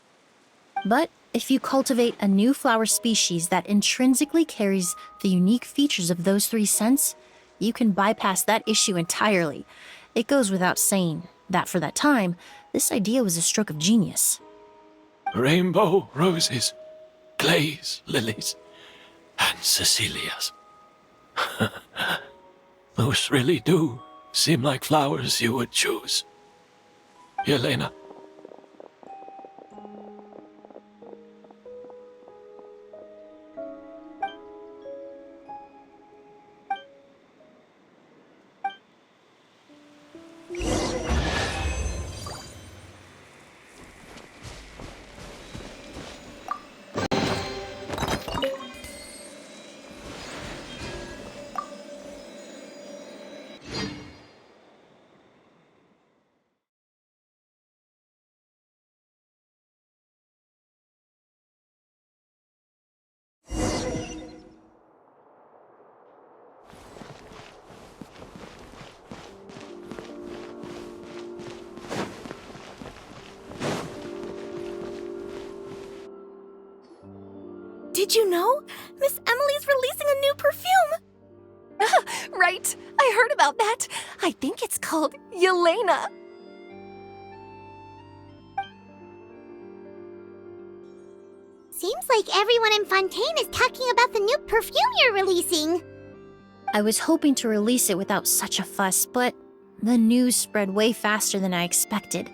But if you cultivate a new flower species that intrinsically carries the unique features of those three scents, you can bypass that issue entirely. It goes without saying that for that time, this idea was a stroke of genius. Rainbow roses, glaze lilies, and Cecilias. Those really do seem like flowers you would choose, Yelena. Did you know? Miss Emilie's releasing a new perfume! Right, I heard about that. I think it's called Yelena. Seems like everyone in Fontaine is talking about the new perfume you're releasing. I was hoping to release it without such a fuss, but the news spread way faster than I expected.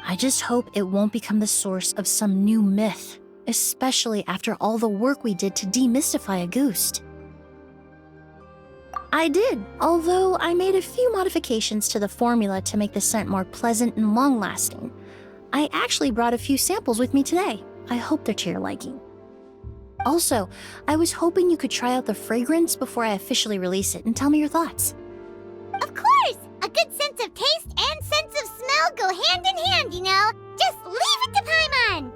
I just hope it won't become the source of some new myth, especially after all the work we did to demystify Auguste. I did, although I made a few modifications to the formula to make the scent more pleasant and long-lasting. I actually brought a few samples with me today. I hope they're to your liking. Also, I was hoping you could try out the fragrance before I officially release it and tell me your thoughts. Of course! A good sense of taste and sense of smell go hand in hand, you know? Just leave it to Paimon!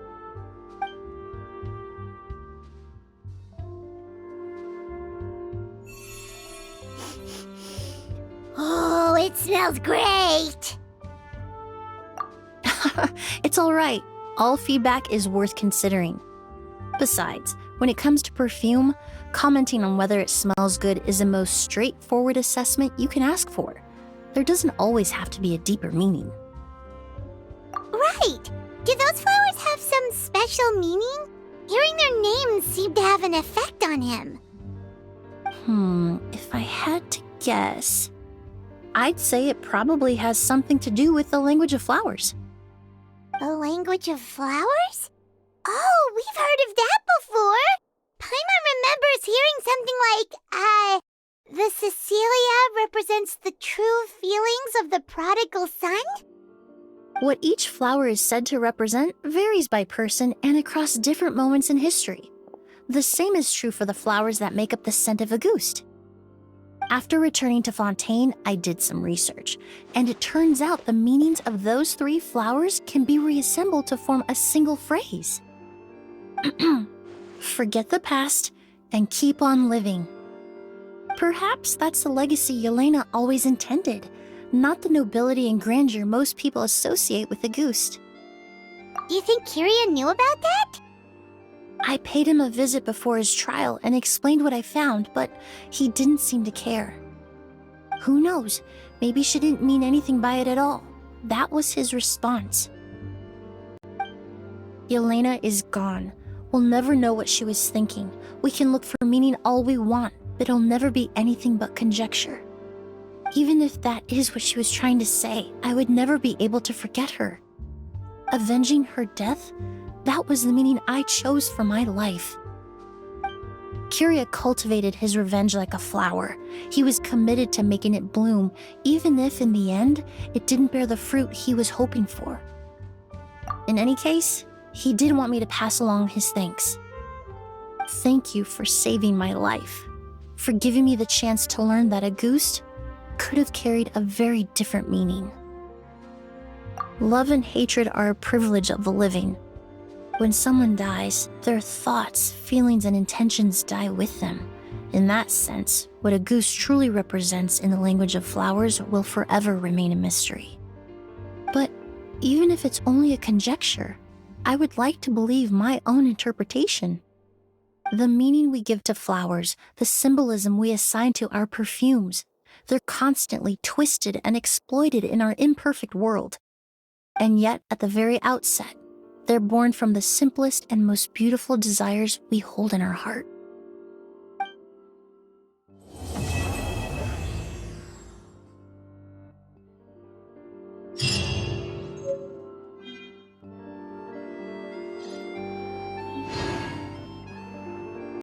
Oh, it smells great! It's all right. All feedback is worth considering. Besides, When it comes to perfume, commenting on whether it smells good is the most straightforward assessment you can ask for. There doesn't always have to be a deeper meaning. Right! Do those flowers have some special meaning? Hearing their names seemed to have an effect on him. If I had to guess, I'd say it probably has something to do with the language of flowers. The language of flowers? Oh, we've heard of that before! Paimon remembers hearing something like, the Cecilia represents the true feelings of the prodigal son? What each flower is said to represent varies by person and across different moments in history. The same is true for the flowers that make up the scent of Auguste. After returning to Fontaine, I did some research, and it turns out the meanings of those 3 flowers can be reassembled to form a single phrase. Forget the past and keep on living. Perhaps that's the legacy Yelena always intended, not the nobility and grandeur most people associate with Auguste. You think Kyria knew about that? I paid him a visit before his trial and explained what I found, but he didn't seem to care. Who knows? Maybe she didn't mean anything by it at all. That was his response. Yelena is gone. We'll never know what she was thinking. We can look for meaning all we want, but it'll never be anything but conjecture. Even if that is what she was trying to say, I would never be able to forget her. Avenging her death? That was the meaning I chose for my life. Kyria cultivated his revenge like a flower. He was committed to making it bloom, even if in the end, it didn't bear the fruit he was hoping for. In any case, he did want me to pass along his thanks. Thank you for saving my life, for giving me the chance to learn that Auguste could have carried a very different meaning. Love and hatred are a privilege of the living. When someone dies, their thoughts, feelings, and intentions die with them. In that sense, what Auguste truly represents in the language of flowers will forever remain a mystery. But even if it's only a conjecture, I would like to believe my own interpretation. The meaning we give to flowers, the symbolism we assign to our perfumes, they're constantly twisted and exploited in our imperfect world. And yet, at the very outset, they're born from the simplest and most beautiful desires we hold in our heart.